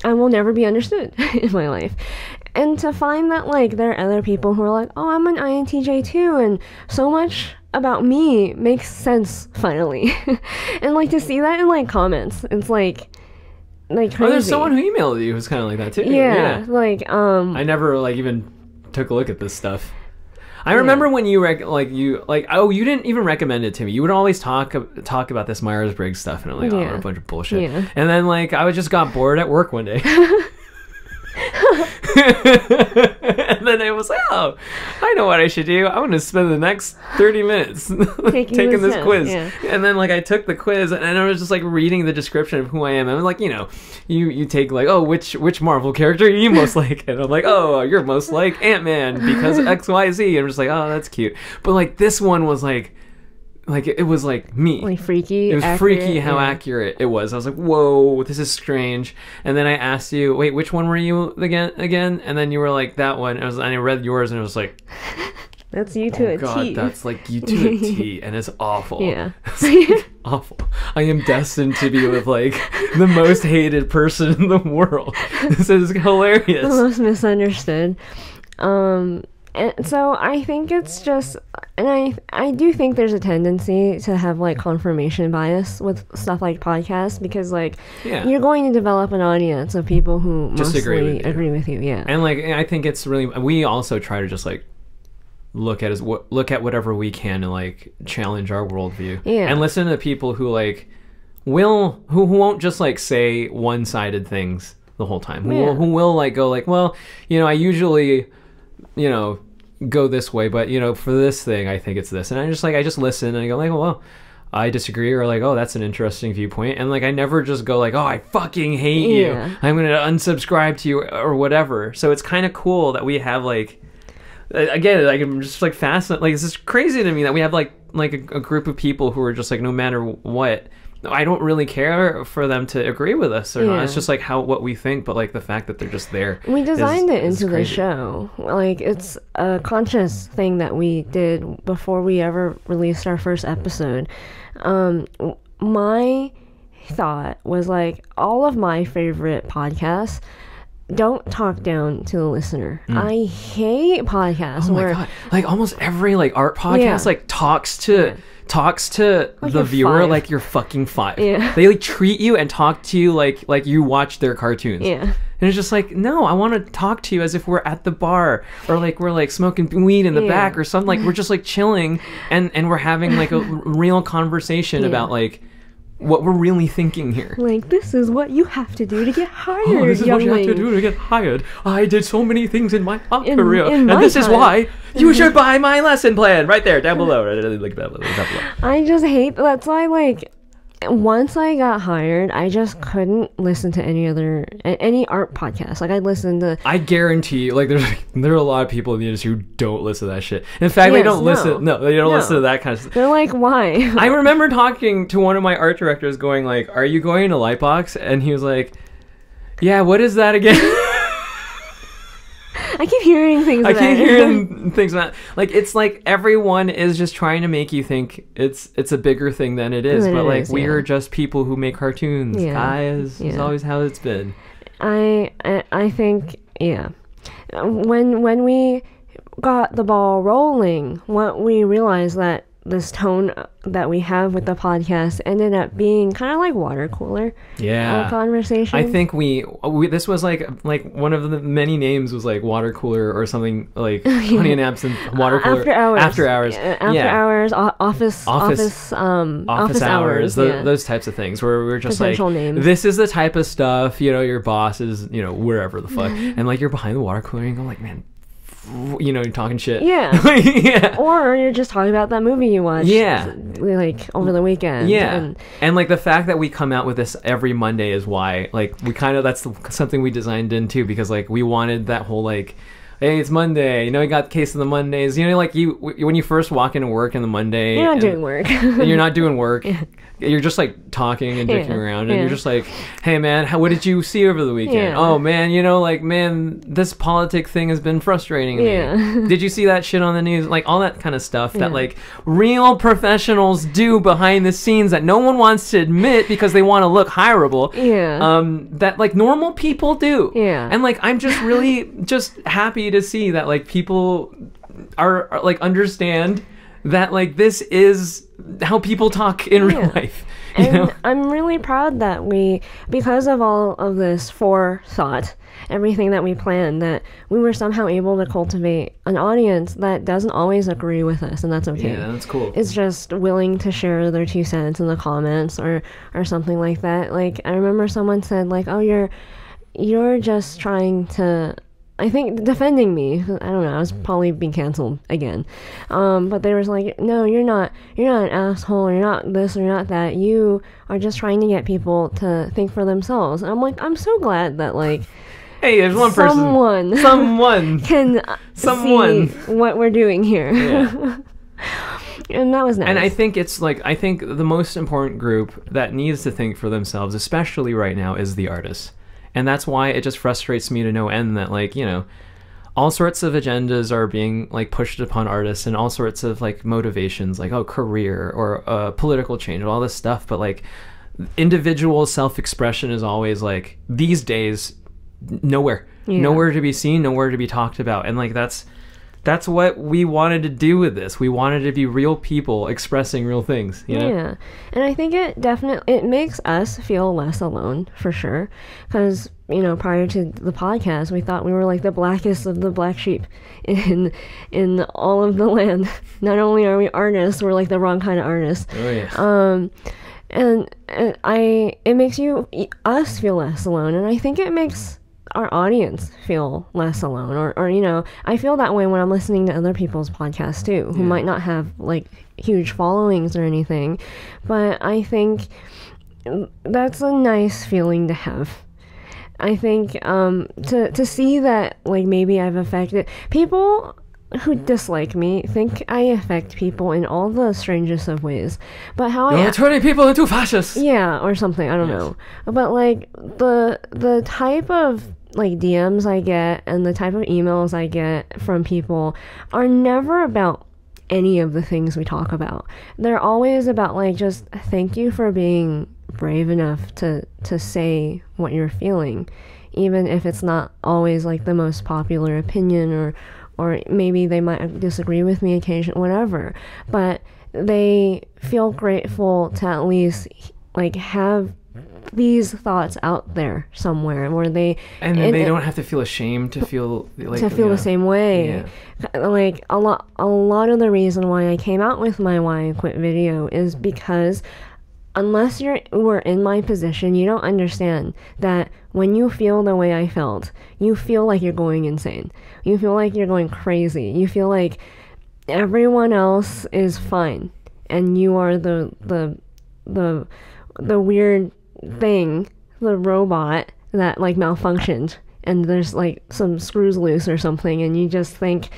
I will never be understood in my life. And to find that like there are other people who are like, oh, I'm an INTJ too, and so much about me makes sense finally. And like to see that in like comments, it's like crazy. Oh, there's someone who emailed you who's kind of like that too. Yeah. Like I never like even took a look at this stuff. I remember when you you didn't even recommend it to me. You would always talk about this Myers-Briggs stuff, and I'm like, oh, what a bunch of bullshit. Yeah. And then like I just got bored at work one day. And then I was like, oh, I know what I should do. I want to spend the next 30 minutes taking this quiz. Yeah. And then like I took the quiz, and I was just like reading the description of who I am. I was like, you take like, oh, which Marvel character are you most like? And I'm like, oh, you're most like Ant-Man because XYZ. And I'm just like, oh, that's cute. But like this one was like it was like me. Like freaky. It was accurate, freaky how accurate it was. I was like, whoa, this is strange. And then I asked you, wait, which one were you again? And then you were like, that one. And I read yours, and it was like, that's you to a God, T. that's like you to a T, and it's awful. Yeah. It's awful. I am destined to be with like the most hated person in the world. This is hilarious. The most misunderstood. And so I think it's just, and I do think there's a tendency to have like confirmation bias with stuff like podcasts, because like you're going to develop an audience of people who just mostly agree with you. Yeah. And like I think it's really, we also try to just like look at whatever we can and like challenge our worldview. Yeah. And listen to people who like who won't just like say one-sided things the whole time. Who will like go like, well, I usually go this way, but for this thing I think it's this, and I just listen, and I go like, well, I disagree, or like, oh, that's an interesting viewpoint, and like I never just go like, oh, I fucking hate you, I'm gonna unsubscribe to you or whatever. So it's kind of cool that we have like again, like, I'm just like fascinated. Like, it's just crazy to me that we have like a group of people who are just like, no matter what, I don't really care for them to agree with us or not. It's just like what we think, but like the fact that they're just there. We designed it into the show. Like, it's a conscious thing that we did before we ever released our first episode. My thought was like, all of my favorite podcasts don't talk down to the listener. I hate podcasts God. Like almost every like art podcast like talks to like the viewer 5. Like you're fucking 5. They like treat you and talk to you like you watch their cartoons. And it's just like, no, I want to talk to you as if we're at the bar, or like we're like smoking weed in the back or something. Like we're just like chilling and we're having like a real conversation about like what we're really thinking here. Like, this is what you have to do to get hired. Oh, this is what you have to do to get hired. I did so many things in my career, and this is why you should buy my lesson plan right there, down below. Like that below. I just hate. That's why, like, once I got hired, I just couldn't listen to any art podcast. Like, I guarantee you, like, there are a lot of people in the industry who don't listen to that shit. In fact, they don't listen. No, they don't listen to that kind of stuff. They're like, why? I remember talking to one of my art directors, going like, "Are you going to Lightbox?" And he was like, "Yeah, what is that again?" I keep hearing things about like, it's like everyone is just trying to make you think it's a bigger thing than it is, but like we are just people who make cartoons, guys. It's always how it's been. I think when we got the ball rolling, what we realized that this tone that we have with the podcast ended up being kind of like water cooler conversation. I think we this was like one of the many names was like water cooler or something, like Honey and Absinthe water cooler. After hours office hours, those types of things where we're just potential like names. This is the type of stuff, you know, your boss is, you know, wherever the fuck, and like you're behind the water cooler and go like, man, you know, you're talking shit. Or you're just talking about that movie you watched like over the weekend. And like the fact that we come out with this every Monday is why, like, we kind of, that's something we designed in too, because like we wanted that whole like, hey, it's Monday, you know, you got the case of the Mondays, you know, like when you first walk into work on the Monday, you're not doing work. You're not doing work. You're just like talking and dicking around, and you're just like, hey man, what did you see over the weekend? Oh man, you know, like, man, this politic thing has been frustrating me. Did you see that shit on the news? Like all that kind of stuff that like real professionals do behind the scenes that no one wants to admit because they want to look hireable. That like normal people do. And like I'm just really just happy to see that like people are like understand that like this is how people talk in real life. You know? I'm really proud that we, because of all of this forethought, everything that we planned, that we were somehow able to cultivate an audience that doesn't always agree with us, and that's okay. Yeah, that's cool. It's just willing to share their 2 cents in the comments or something like that. Like, I remember someone said like, oh, you're just trying to, I think, defending me. I don't know, I was probably being canceled again. But they was like, no, you're not an asshole, you're not this or you're not that. You are just trying to get people to think for themselves. And I'm like, I'm so glad that like, hey, there's one person. Someone can see what we're doing here. And that was nice. And I think it's like, I think the most important group that needs to think for themselves, especially right now, is the artists. And that's why it just frustrates me to no end that, like, you know, all sorts of agendas are being like pushed upon artists, and all sorts of like motivations, like, oh, career or political change, all this stuff. But like individual self-expression is always like, these days, nowhere to be seen, nowhere to be talked about. And like that's what we wanted to do with this. We wanted to be real people expressing real things, you know? Yeah. And I think it makes us feel less alone, for sure. Because, you know, prior to the podcast, we thought we were like the blackest of the black sheep in all of the land. Not only are we artists, we're like the wrong kind of artists. Oh, yeah. And it makes us feel less alone. And I think it makes our audience feel less alone, or you know, I feel that way when I'm listening to other people's podcasts too, who might not have like huge followings or anything, but I think that's a nice feeling to have. I think to see that like maybe I've affected people. who dislike me think I affect people in all the strangest of ways. But how You're turning people into fascists. Yeah, or something. I don't know. But like the type of like DMs I get and the type of emails I get from people are never about any of the things we talk about. They're always about like, just thank you for being brave enough to say what you're feeling, even if it's not always like the most popular opinion, or maybe they might disagree with me occasionally, whatever. But they feel grateful to at least like have these thoughts out there somewhere where they don't have to feel ashamed to feel like the same way. Like a lot of the reason why I came out with my Why I Quit video is because unless you were in my position, you don't understand that when you feel the way I felt, you feel like you're going insane. You feel like you're going crazy. You feel like everyone else is fine and you are the weird thing, the robot that like malfunctioned and there's like some screws loose or something, and you just think,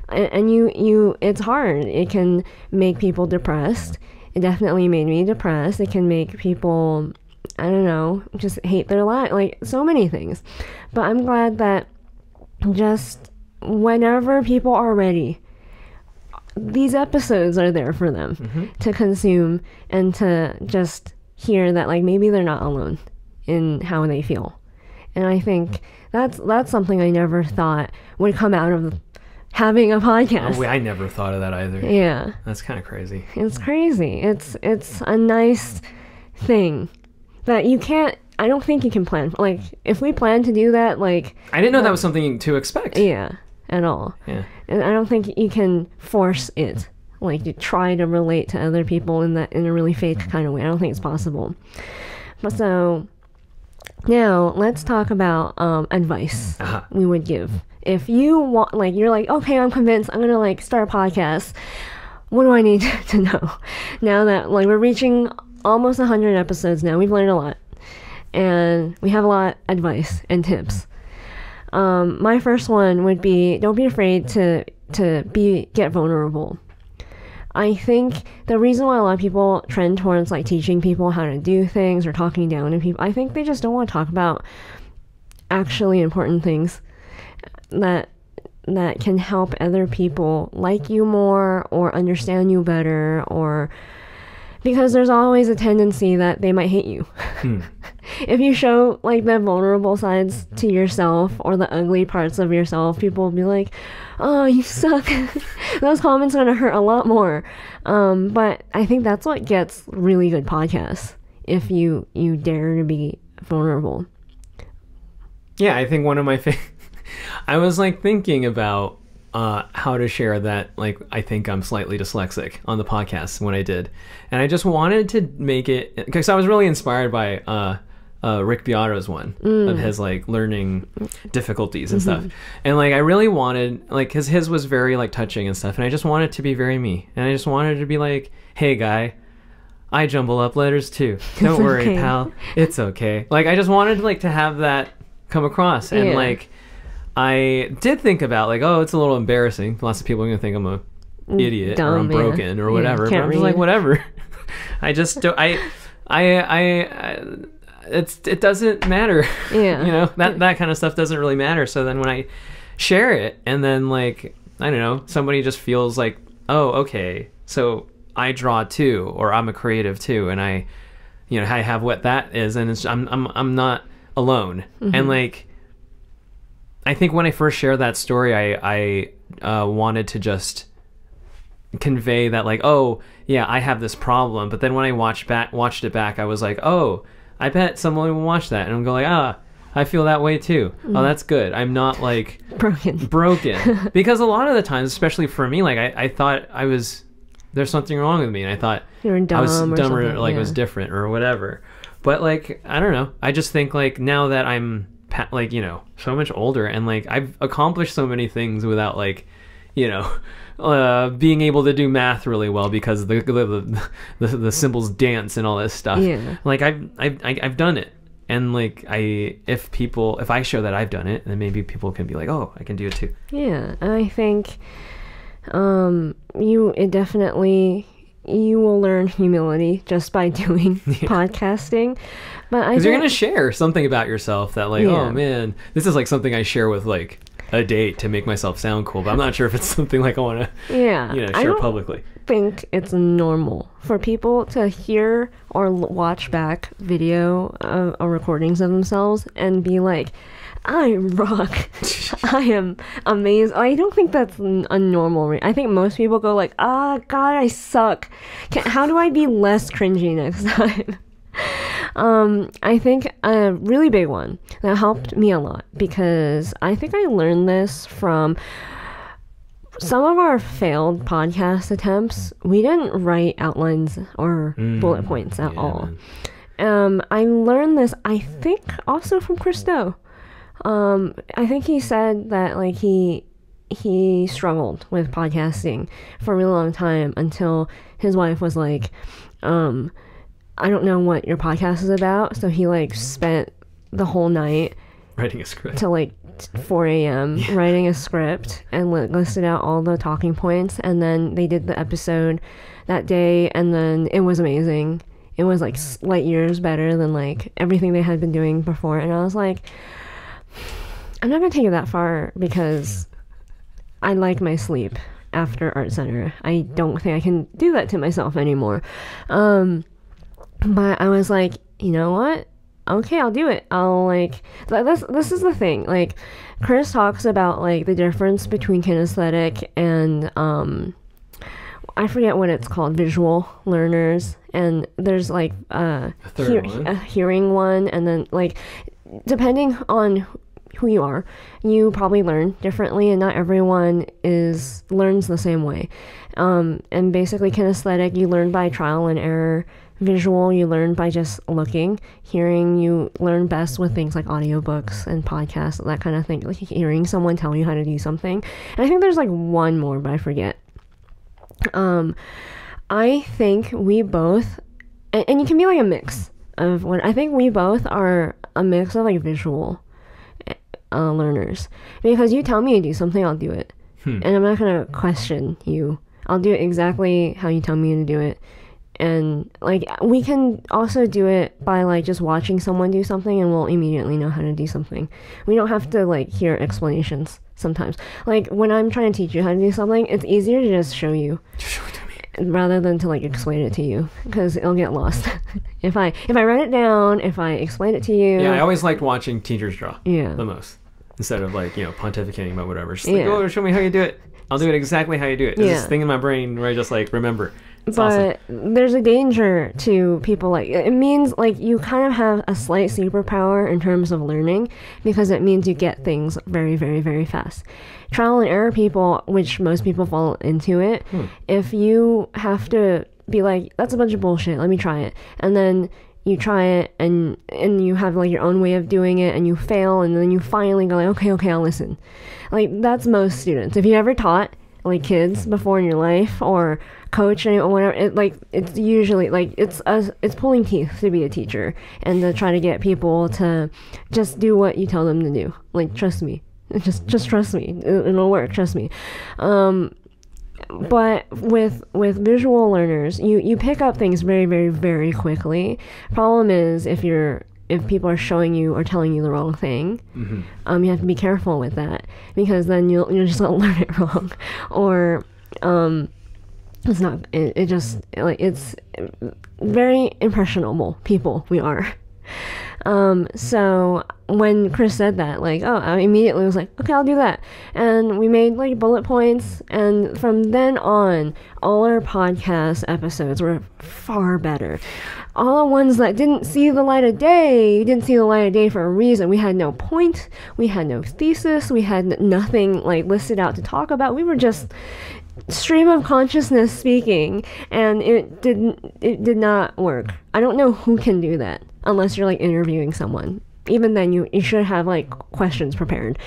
and you it's hard. It can make people depressed. It definitely made me depressed. It can make people, I don't know, just hate their life, like so many things. But I'm glad that just whenever people are ready, these episodes are there for them to consume and to just hear that like maybe they're not alone in how they feel. And I think that's something I never thought would come out of having a podcast. Oh, I never thought of that either. Yeah. That's kind of crazy. It's crazy. It's a nice thing that you can't, I don't think you can plan. Like, if we plan to do that, like... I didn't know that was something to expect. Yeah, at all. Yeah. And I don't think you can force it. Like, you try to relate to other people in a really fake kind of way. I don't think it's possible. But so... Now, let's talk about advice we would give. If you want, like, you're like, okay, I'm convinced, I'm going to, like, start a podcast. What do I need to know? Now that, like, we're reaching almost 100 episodes now. We've learned a lot. And we have a lot of advice and tips. My first one would be, don't be afraid to get vulnerable. I think the reason why a lot of people trend towards like teaching people how to do things or talking down to people, I think they just don't want to talk about actually important things that can help other people like you more or understand you better, or because there's always a tendency that they might hate you. If you show like the vulnerable sides to yourself or the ugly parts of yourself, people will be like, oh, you suck. Those comments are going to hurt a lot more. But I think that's what gets really good podcasts, if you dare to be vulnerable. Yeah, I think one of my I was like thinking about how to share that, like, I think I'm slightly dyslexic on the podcast when I did. And I just wanted to make it, because I was really inspired by Rick Beato's one of his like learning difficulties and stuff. And like I really wanted, like, his was very like touching and stuff, and I just wanted to be very me. And I just wanted to be like, hey guy, I jumble up letters too. Don't worry, okay, pal. It's okay. Like I just wanted like to have that come across. And like I did think about like, oh, it's a little embarrassing. Lots of people are gonna think I'm a idiot or I'm broken or whatever. But I'm just like, whatever. I just don't. It doesn't matter. Yeah. You know, that kind of stuff doesn't really matter. So then when I share it and then like, I don't know, somebody just feels like, oh, okay, so I draw too, or I'm a creative too, and I have what that is, and it's, I'm not alone. And like, I think when I first shared that story, I wanted to just convey that like, oh yeah, I have this problem. But then when I watched it back, I was like, oh, I bet someone will watch that and I'm going like, I feel that way too. Oh, that's good. I'm not like broken. Because a lot of the times, especially for me, like I thought there's something wrong with me, and I thought I was dumb or like was different or whatever. But like, I don't know. I just think like now that I'm like, so much older, and like I've accomplished so many things without like, being able to do math really well because the symbols dance and all this stuff. Yeah. Like I've done it, and like if I show that I've done it, then maybe people can be like, oh, I can do it too. Yeah, and I think You will learn humility just by doing podcasting. But because you're going to share something about yourself that like, oh man, this is like something I share with like a date to make myself sound cool, but I'm not sure if it's something like I want to share publicly. I think it's normal for people to hear or watch back video or recordings of themselves and be like, I rock. I am amazing. I don't think that's a normal I think most people go like, God, I suck. How do I be less cringy next time? I think a really big one that helped me a lot, because I think I learned this from some of our failed podcast attempts. We didn't write outlines or bullet points at all. I learned this, I think, also from Christo. I think he said that like he struggled with podcasting for a really long time until his wife was like, I don't know what your podcast is about. So he like spent the whole night writing a script till like 4 a.m. writing a script and listed out all the talking points. And then they did the episode that day, and then it was amazing. It was like light years better than like everything they had been doing before. And I was like, I'm not gonna take it that far, because I like my sleep after art center. I don't think I can do that to myself anymore. But I was like, you know what? Okay, I'll do it. I'll like, this is the thing. Like, Chris talks about like the difference between kinesthetic and I forget what it's called, visual learners, and there's like a hearing one, and then like depending on who you are, you probably learn differently, and not everyone learns the same way. And basically kinesthetic, you learn by trial and error. Visual, you learn by just looking. Hearing, you learn best with things like audiobooks and podcasts, that kind of thing, like hearing someone tell you how to do something. And I think there's like one more, but I forget. I think we both, and you can be like a mix of what, I think we both are a mix of like visual learners, because you tell me to do something, I'll do it. And I'm not going to question you. I'll do it exactly how you tell me to do it. And like, we can also do it by like just watching someone do something, and we'll immediately know how to do something. We don't have to like hear explanations sometimes. Like when I'm trying to teach you how to do something, it's easier to just show you rather than to like explain it to you, because it'll get lost. if I write it down, if I explain it to you. Yeah, I always liked watching teachers draw the most, instead of like, pontificating about whatever. Just like, oh, show me how you do it. I'll do it exactly how you do it. There's this thing in my brain where I just like remember. It's but awesome. There's a danger to people, like, it means like you kind of have a slight superpower in terms of learning, because it means you get things very, very, very fast. Trial and error people, which most people fall into it, if you have to be like, that's a bunch of bullshit, let me try it, and then you try it and you have like your own way of doing it, and you fail, and then you finally go like, okay, I'll listen. Like, that's most students. If you ever taught like kids before in your life, or coach or whatever, it's usually like it's pulling teeth to be a teacher and to try to get people to just do what you tell them to do. Like, trust me, just trust me, it'll work, trust me. But with visual learners, you pick up things very, very, very quickly. Problem is, if people are showing you or telling you the wrong thing, you have to be careful with that, because then you'll just learn it wrong, or it's not. It just like, it's very impressionable people we are. So when Chris said that, like, I immediately was like, okay, I'll do that. And we made like bullet points, and from then on, all our podcast episodes were far better. All the ones that didn't see the light of day for a reason. We had no point, we had no thesis, we had nothing like listed out to talk about. We were just stream of consciousness speaking, and it did not work. I don't know who can do that unless you're like interviewing someone. Even then, you should have like questions prepared.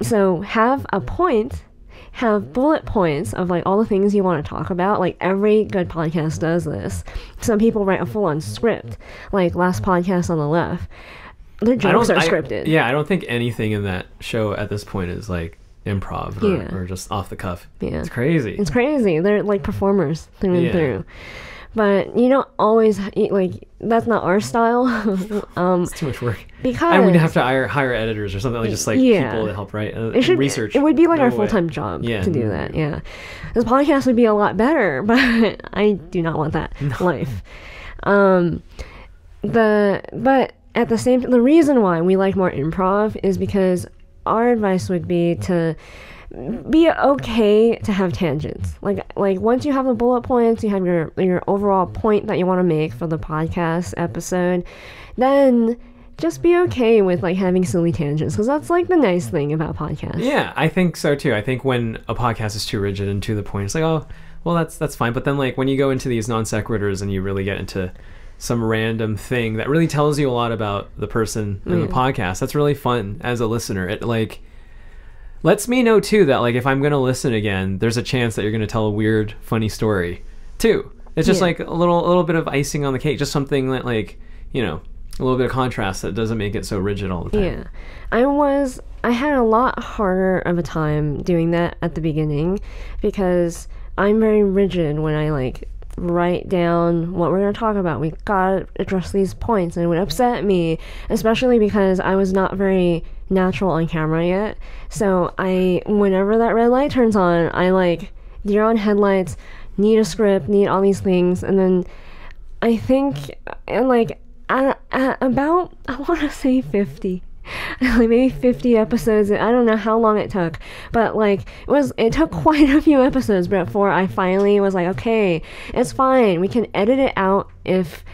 So have a point, have bullet points of like all the things you want to talk about. Like, every good podcast does this. Some people write a full-on script, like last podcast on the left. Their jokes are scripted. I don't think anything in that show at this point is like improv or just off the cuff. Yeah. It's crazy. It's crazy. They're like performers through and through. But you don't always like that's not our style. It's too much work. Because I would have to hire editors or something, like just like people to help write research. It would be like our full-time job to do that. Yeah, this podcast would be a lot better, but I do not want that life. But at the same time, the reason why we like more improv is because our advice would be to be okay to have tangents. Like once you have the bullet points, you have your overall point that you want to make for the podcast episode, then just be okay with like having silly tangents, because that's like the nice thing about podcasts. Yeah, I think so too. I think when a podcast is too rigid and to the point, it's like, oh, well, that's fine. But then like when you go into these non sequiturs and you really get into some random thing that really tells you a lot about the person in the podcast, that's really fun as a listener. It like lets me know too that like if I'm gonna listen again, there's a chance that you're gonna tell a weird, funny story too. It's just like a little bit of icing on the cake, just something that like, you know, a little bit of contrast that doesn't make it so rigid all the time. Yeah, I had a lot harder of a time doing that at the beginning because I'm very rigid when I like write down what we're going to talk about. We gotta address these points, and it would upset me, especially because I was not very natural on camera yet. So whenever that red light turns on, I like deer on headlights, need a script, need all these things, and then I think like at about, I want to say 50 like maybe 50 episodes. I don't know how long it took, but like it took quite a few episodes before I finally was like, okay, it's fine, we can edit it out if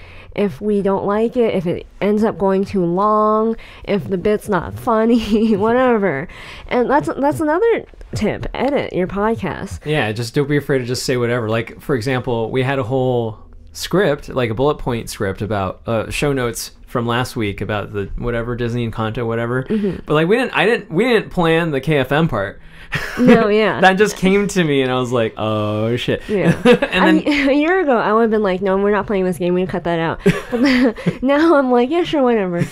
we don't like it, if it ends up going too long, if the bit's not funny, whatever. And that's another tip: edit your podcast. Yeah, just don't be afraid to just say whatever. Like for example, we had a whole script, like a bullet point script about show notes from last week about the whatever Disney Encanto, whatever. But like we didn't plan the KFM part. No, yeah. That just came to me and I was like, oh shit. Yeah. And then a year ago I would have been like, no, we're not playing this game, we need to cut that out. But now I'm like, yeah, sure, whatever.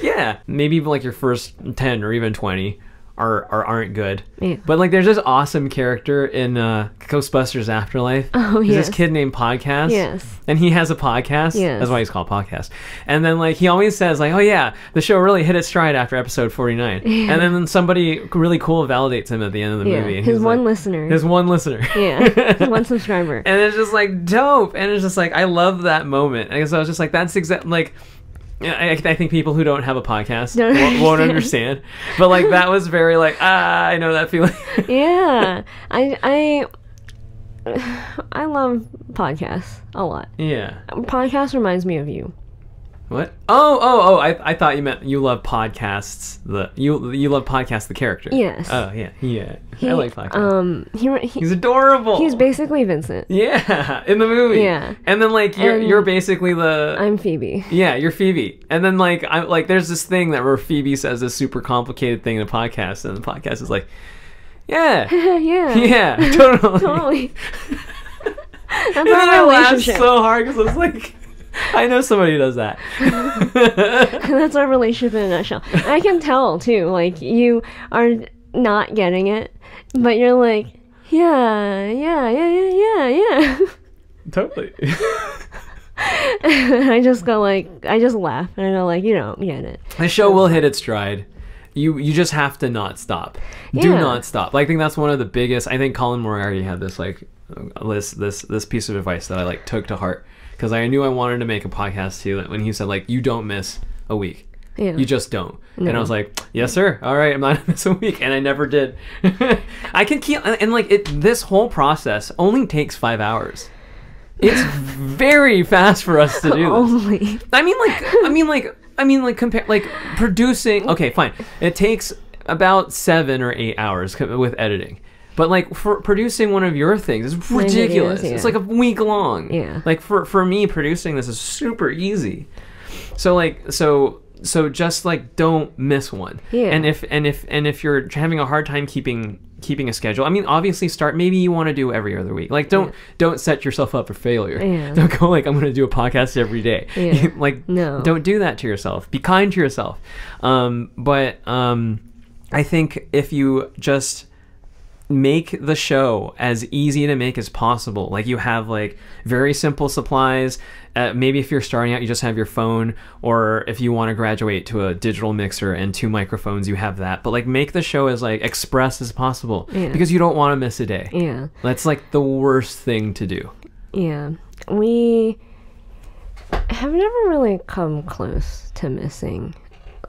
Yeah. Maybe even like your first 10 or even 20 aren't good. Yeah. But like there's this awesome character in Ghostbuters Afterlife. Oh, There's yes. this kid named Podcast. Yes. And he has a podcast. Yes. That's why he's called Podcast. And then like he always says like, oh yeah, the show really hit its stride after episode 49. Yeah. And then somebody really cool validates him at the end of the movie. And His one like, listener. His one listener. Yeah. His one subscriber. And it's just like dope. And it's just like, I love that moment. And so I was just like, that's exactly like, I think people who don't have a podcast won't understand. But like that was very like, I know that feeling. Yeah. I love podcasts a lot. Yeah. Podcast reminds me of you. What? Oh! I thought you meant you love podcasts. You love podcasts, the character. Yes. Oh yeah. I like podcasts. He's adorable. He's basically Vincent. Yeah, in the movie. Yeah. And then like you're basically I'm Phoebe. Yeah, you're Phoebe. And then like I'm like there's this thing that where Phoebe says this super complicated thing in a podcast, and the podcast is like, yeah, yeah, totally. Totally. That's and then I laughed so hard because I was like, I know somebody who does that. That's our relationship in a nutshell. I can tell too, like you are not getting it, but you're like, yeah. Totally. And I just go like, I just laugh and I go like, you don't get it. The show will hit its stride. You just have to not stop. Do not stop. Like, I think that's one of the biggest. I think Colin Moriarty had this like this piece of advice that I like took to heart, because I knew I wanted to make a podcast too. When he said like, you don't miss a week. Yeah. You just don't. No. And I was like, yes sir, all right, I'm not gonna miss a week. And I never did. I can keep, and like this whole process only takes 5 hours. It's very fast for us to do this. I mean like compare like producing. Okay, fine. It takes about 7 or 8 hours with editing. But like for producing one of your things is ridiculous. It's like a week long. Yeah. Like for me, producing this is super easy. So like so just like don't miss one. Yeah. And if you're having a hard time keeping a schedule, I mean, obviously maybe you want to do every other week. Like don't set yourself up for failure. Yeah. Don't go like, I'm going to do a podcast every day. Yeah. Like no. Don't do that to yourself. Be kind to yourself. But I think if you just make the show as easy to make as possible. Like, you have like very simple supplies. Maybe if you're starting out, you just have your phone, or if you want to graduate to a digital mixer and 2 microphones, you have that. But like, make the show as like express as possible, because you don't want to miss a day. Yeah, that's like the worst thing to do. Yeah, we have never really come close to missing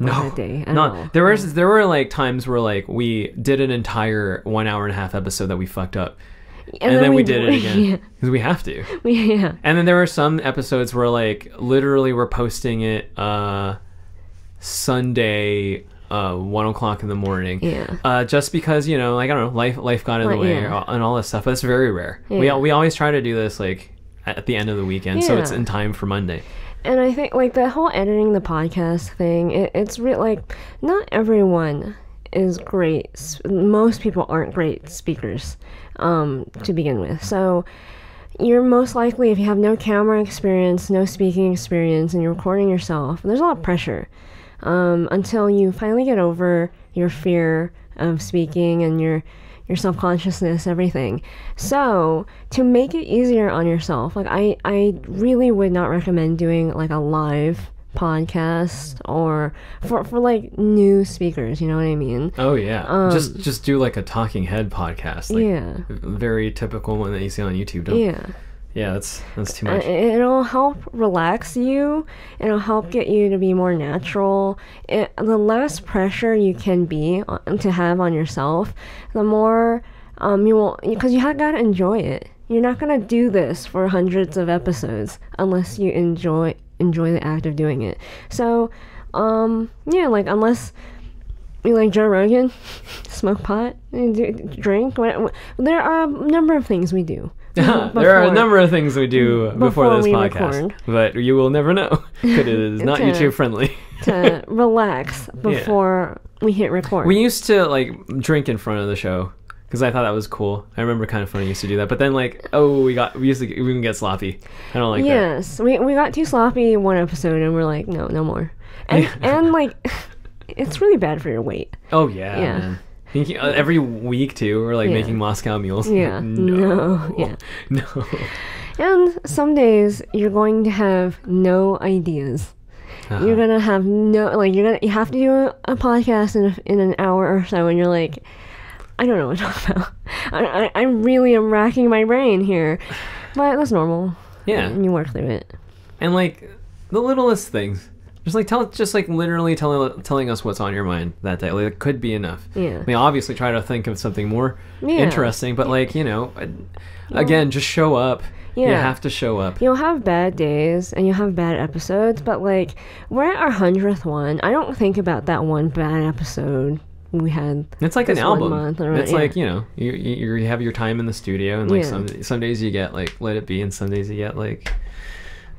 a day at all. There were like times where like we did an entire 1 hour and a half episode that we fucked up. And then we did it again because we have to. And then there were some episodes where like literally we're posting it Sunday 1 o'clock in the morning. Just because, you know, like, I don't know, life got in the way and all this stuff. But it's very rare. We always try to do this like at the end of the weekend, so it's in time for Monday. And I think like the whole editing the podcast thing, it's like not everyone is great. Most people aren't great speakers to begin with. So you're most likely, if you have no camera experience, no speaking experience, and you're recording yourself, there's a lot of pressure until you finally get over your fear of speaking and your self-consciousness, everything. So to make it easier on yourself, like I really would not recommend doing like a live podcast or for like new speakers, you know what I mean? Oh yeah. Just do like a talking head podcast. Like, very typical one that you see on YouTube. Yeah, that's too much. It'll help relax you. It'll help get you to be more natural. The less pressure you can be to have on yourself, the more you will, because you got to enjoy it. You're not gonna do this for hundreds of episodes unless you enjoy the act of doing it. So, like, unless you like Joe Rogan, smoke pot, drink. There are a number of things we do. There are a number of things we do before this podcast, but you will never know because it is not YouTube friendly. To relax before we hit record. We used to like drink in front of the show because I thought that was cool. I remember Kind of Funny used to do that, but then like, we can get sloppy. I don't like that. Yes, we got too sloppy one episode, and we're like, no more. And like, it's really bad for your weight. Oh yeah. Man. Every week too, we're like making Moscow mules. No. And some days you're going to have no ideas. You're gonna have you have to do a podcast in an hour or so, and you're like, I don't know what to talk about. I really am racking my brain here, but that's normal. And you work through it. And like the littlest things. Just literally telling us what's on your mind that day. Like, it could be enough. I mean, obviously try to think of something more interesting, but like, you know, again, just show up. You have to show up. You'll have bad days and you'll have bad episodes, but like, we're at our 100th one. I don't think about that one bad episode we had. It's like an album. It's like, you know, you have your time in the studio, and like some days you get like Let It Be, and some days you get like,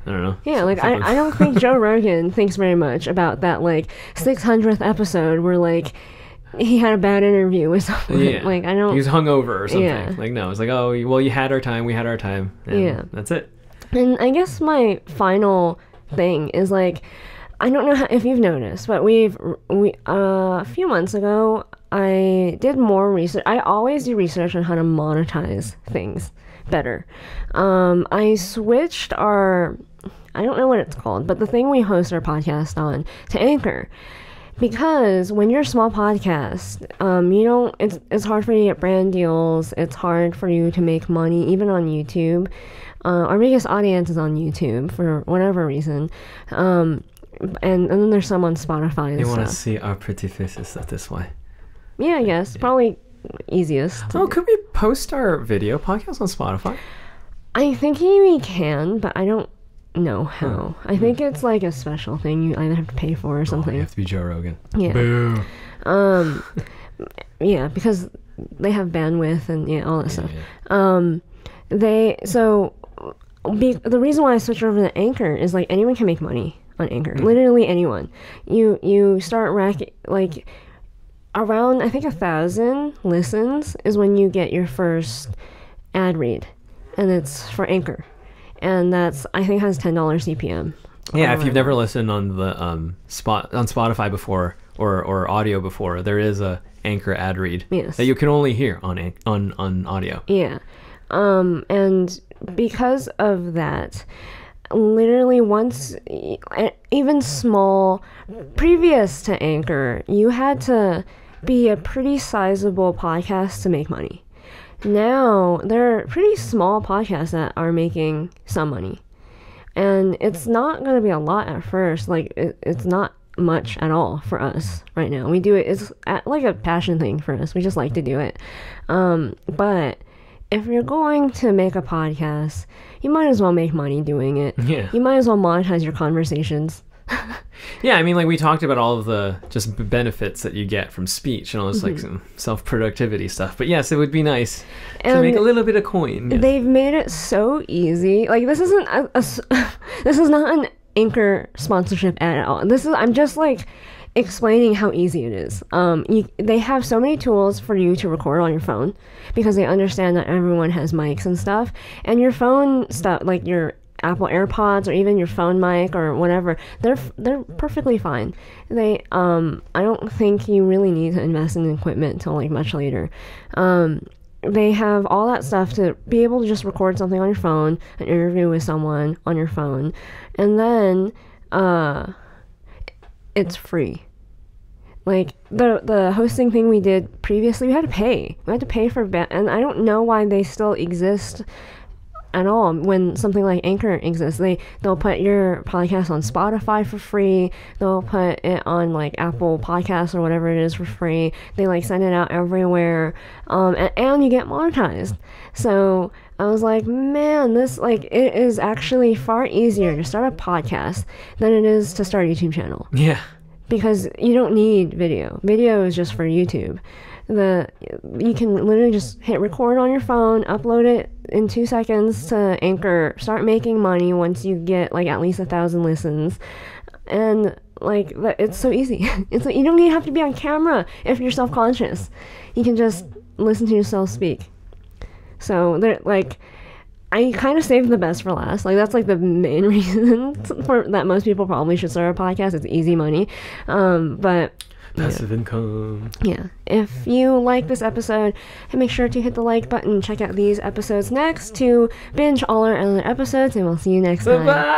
I don't know. Yeah, like I don't think Joe Rogan thinks very much about that like 600th episode where like he had a bad interview with someone. Like, I don't. He was hungover or something. Like, no, it's like, oh well, you had our time, we had our time. And that's it. And I guess my final thing is like, I don't know if you've noticed, but a few months ago I did more research. I always do research on how to monetize things better. I switched I don't know what it's called, but the thing we host our podcast on, to Anchor, because when you're a small podcast, it's hard for you to get brand deals. It's hard for you to make money, even on YouTube. Our biggest audience is on YouTube for whatever reason. And then there's some on Spotify and stuff. They want to see our pretty faces this way. Yeah, I guess. Probably easiest. Could we post our video podcast on Spotify? I think we can, but I don't know how. I think it's like a special thing you either have to pay for or something. You have to be Joe Rogan. Yeah. Boo. Because they have bandwidth and all that stuff. The reason why I switched over to Anchor is like anyone can make money on Anchor. Literally anyone. You start racking like around, I think 1,000 listens is when you get your first ad read, and it's for Anchor, and that's, I think, has $10 CPM. Yeah, if you've never listened on the on Spotify before or audio before, there is a Anchor ad read that you can only hear on audio. Yeah. And because of that, literally once, even small, previous to Anchor, you had to be a pretty sizable podcast to make money. Now, there are pretty small podcasts that are making some money. And it's not going to be a lot at first. Like, it's not much at all for us right now. We do it, it's like a passion thing for us. We just like to do it. But if you're going to make a podcast, you might as well make money doing it. Yeah. You might as well monetize your conversations. Yeah, I mean, like, we talked about all of the just benefits that you get from speech and all this, like, some self-productivity stuff. But yes, it would be nice to make a little bit of coin. Yeah. They've made it so easy. Like, this isn't this is not an Anchor sponsorship at all. I'm just, like, explaining how easy it is. They have so many tools for you to record on your phone because they understand that everyone has mics and stuff. And your phone stuff, like your Apple AirPods or even your phone mic or whatever, they're perfectly fine. I don't think you really need to invest in equipment until like much later. They have all that stuff to be able to just record something on your phone, an interview with someone on your phone, and then it's free. Like the hosting thing we did previously, we had to pay. We had to pay for and I don't know why they still exist at all when something like Anchor exists. They'll put your podcast on Spotify for free. They'll put it on like Apple Podcasts or whatever it is for free. They like send it out everywhere, and you get monetized. So I was like, man, this like it is actually far easier to start a podcast than it is to start a YouTube channel. Yeah. Because you don't need video. Video is just for YouTube. You can literally just hit record on your phone, upload it in 2 seconds to Anchor, start making money once you get like at least 1,000 listens, and like it's so easy. It's like you don't even have to be on camera if you're self-conscious. You can just listen to yourself speak. So they're like, I kind of saved the best for last. Like that's like the main reason that most people probably should start a podcast. It's easy money, but passive income. Yeah. If you like this episode, make sure to hit the like button. Check out these episodes next to binge all our other episodes, and we'll see you next time. Bye-bye.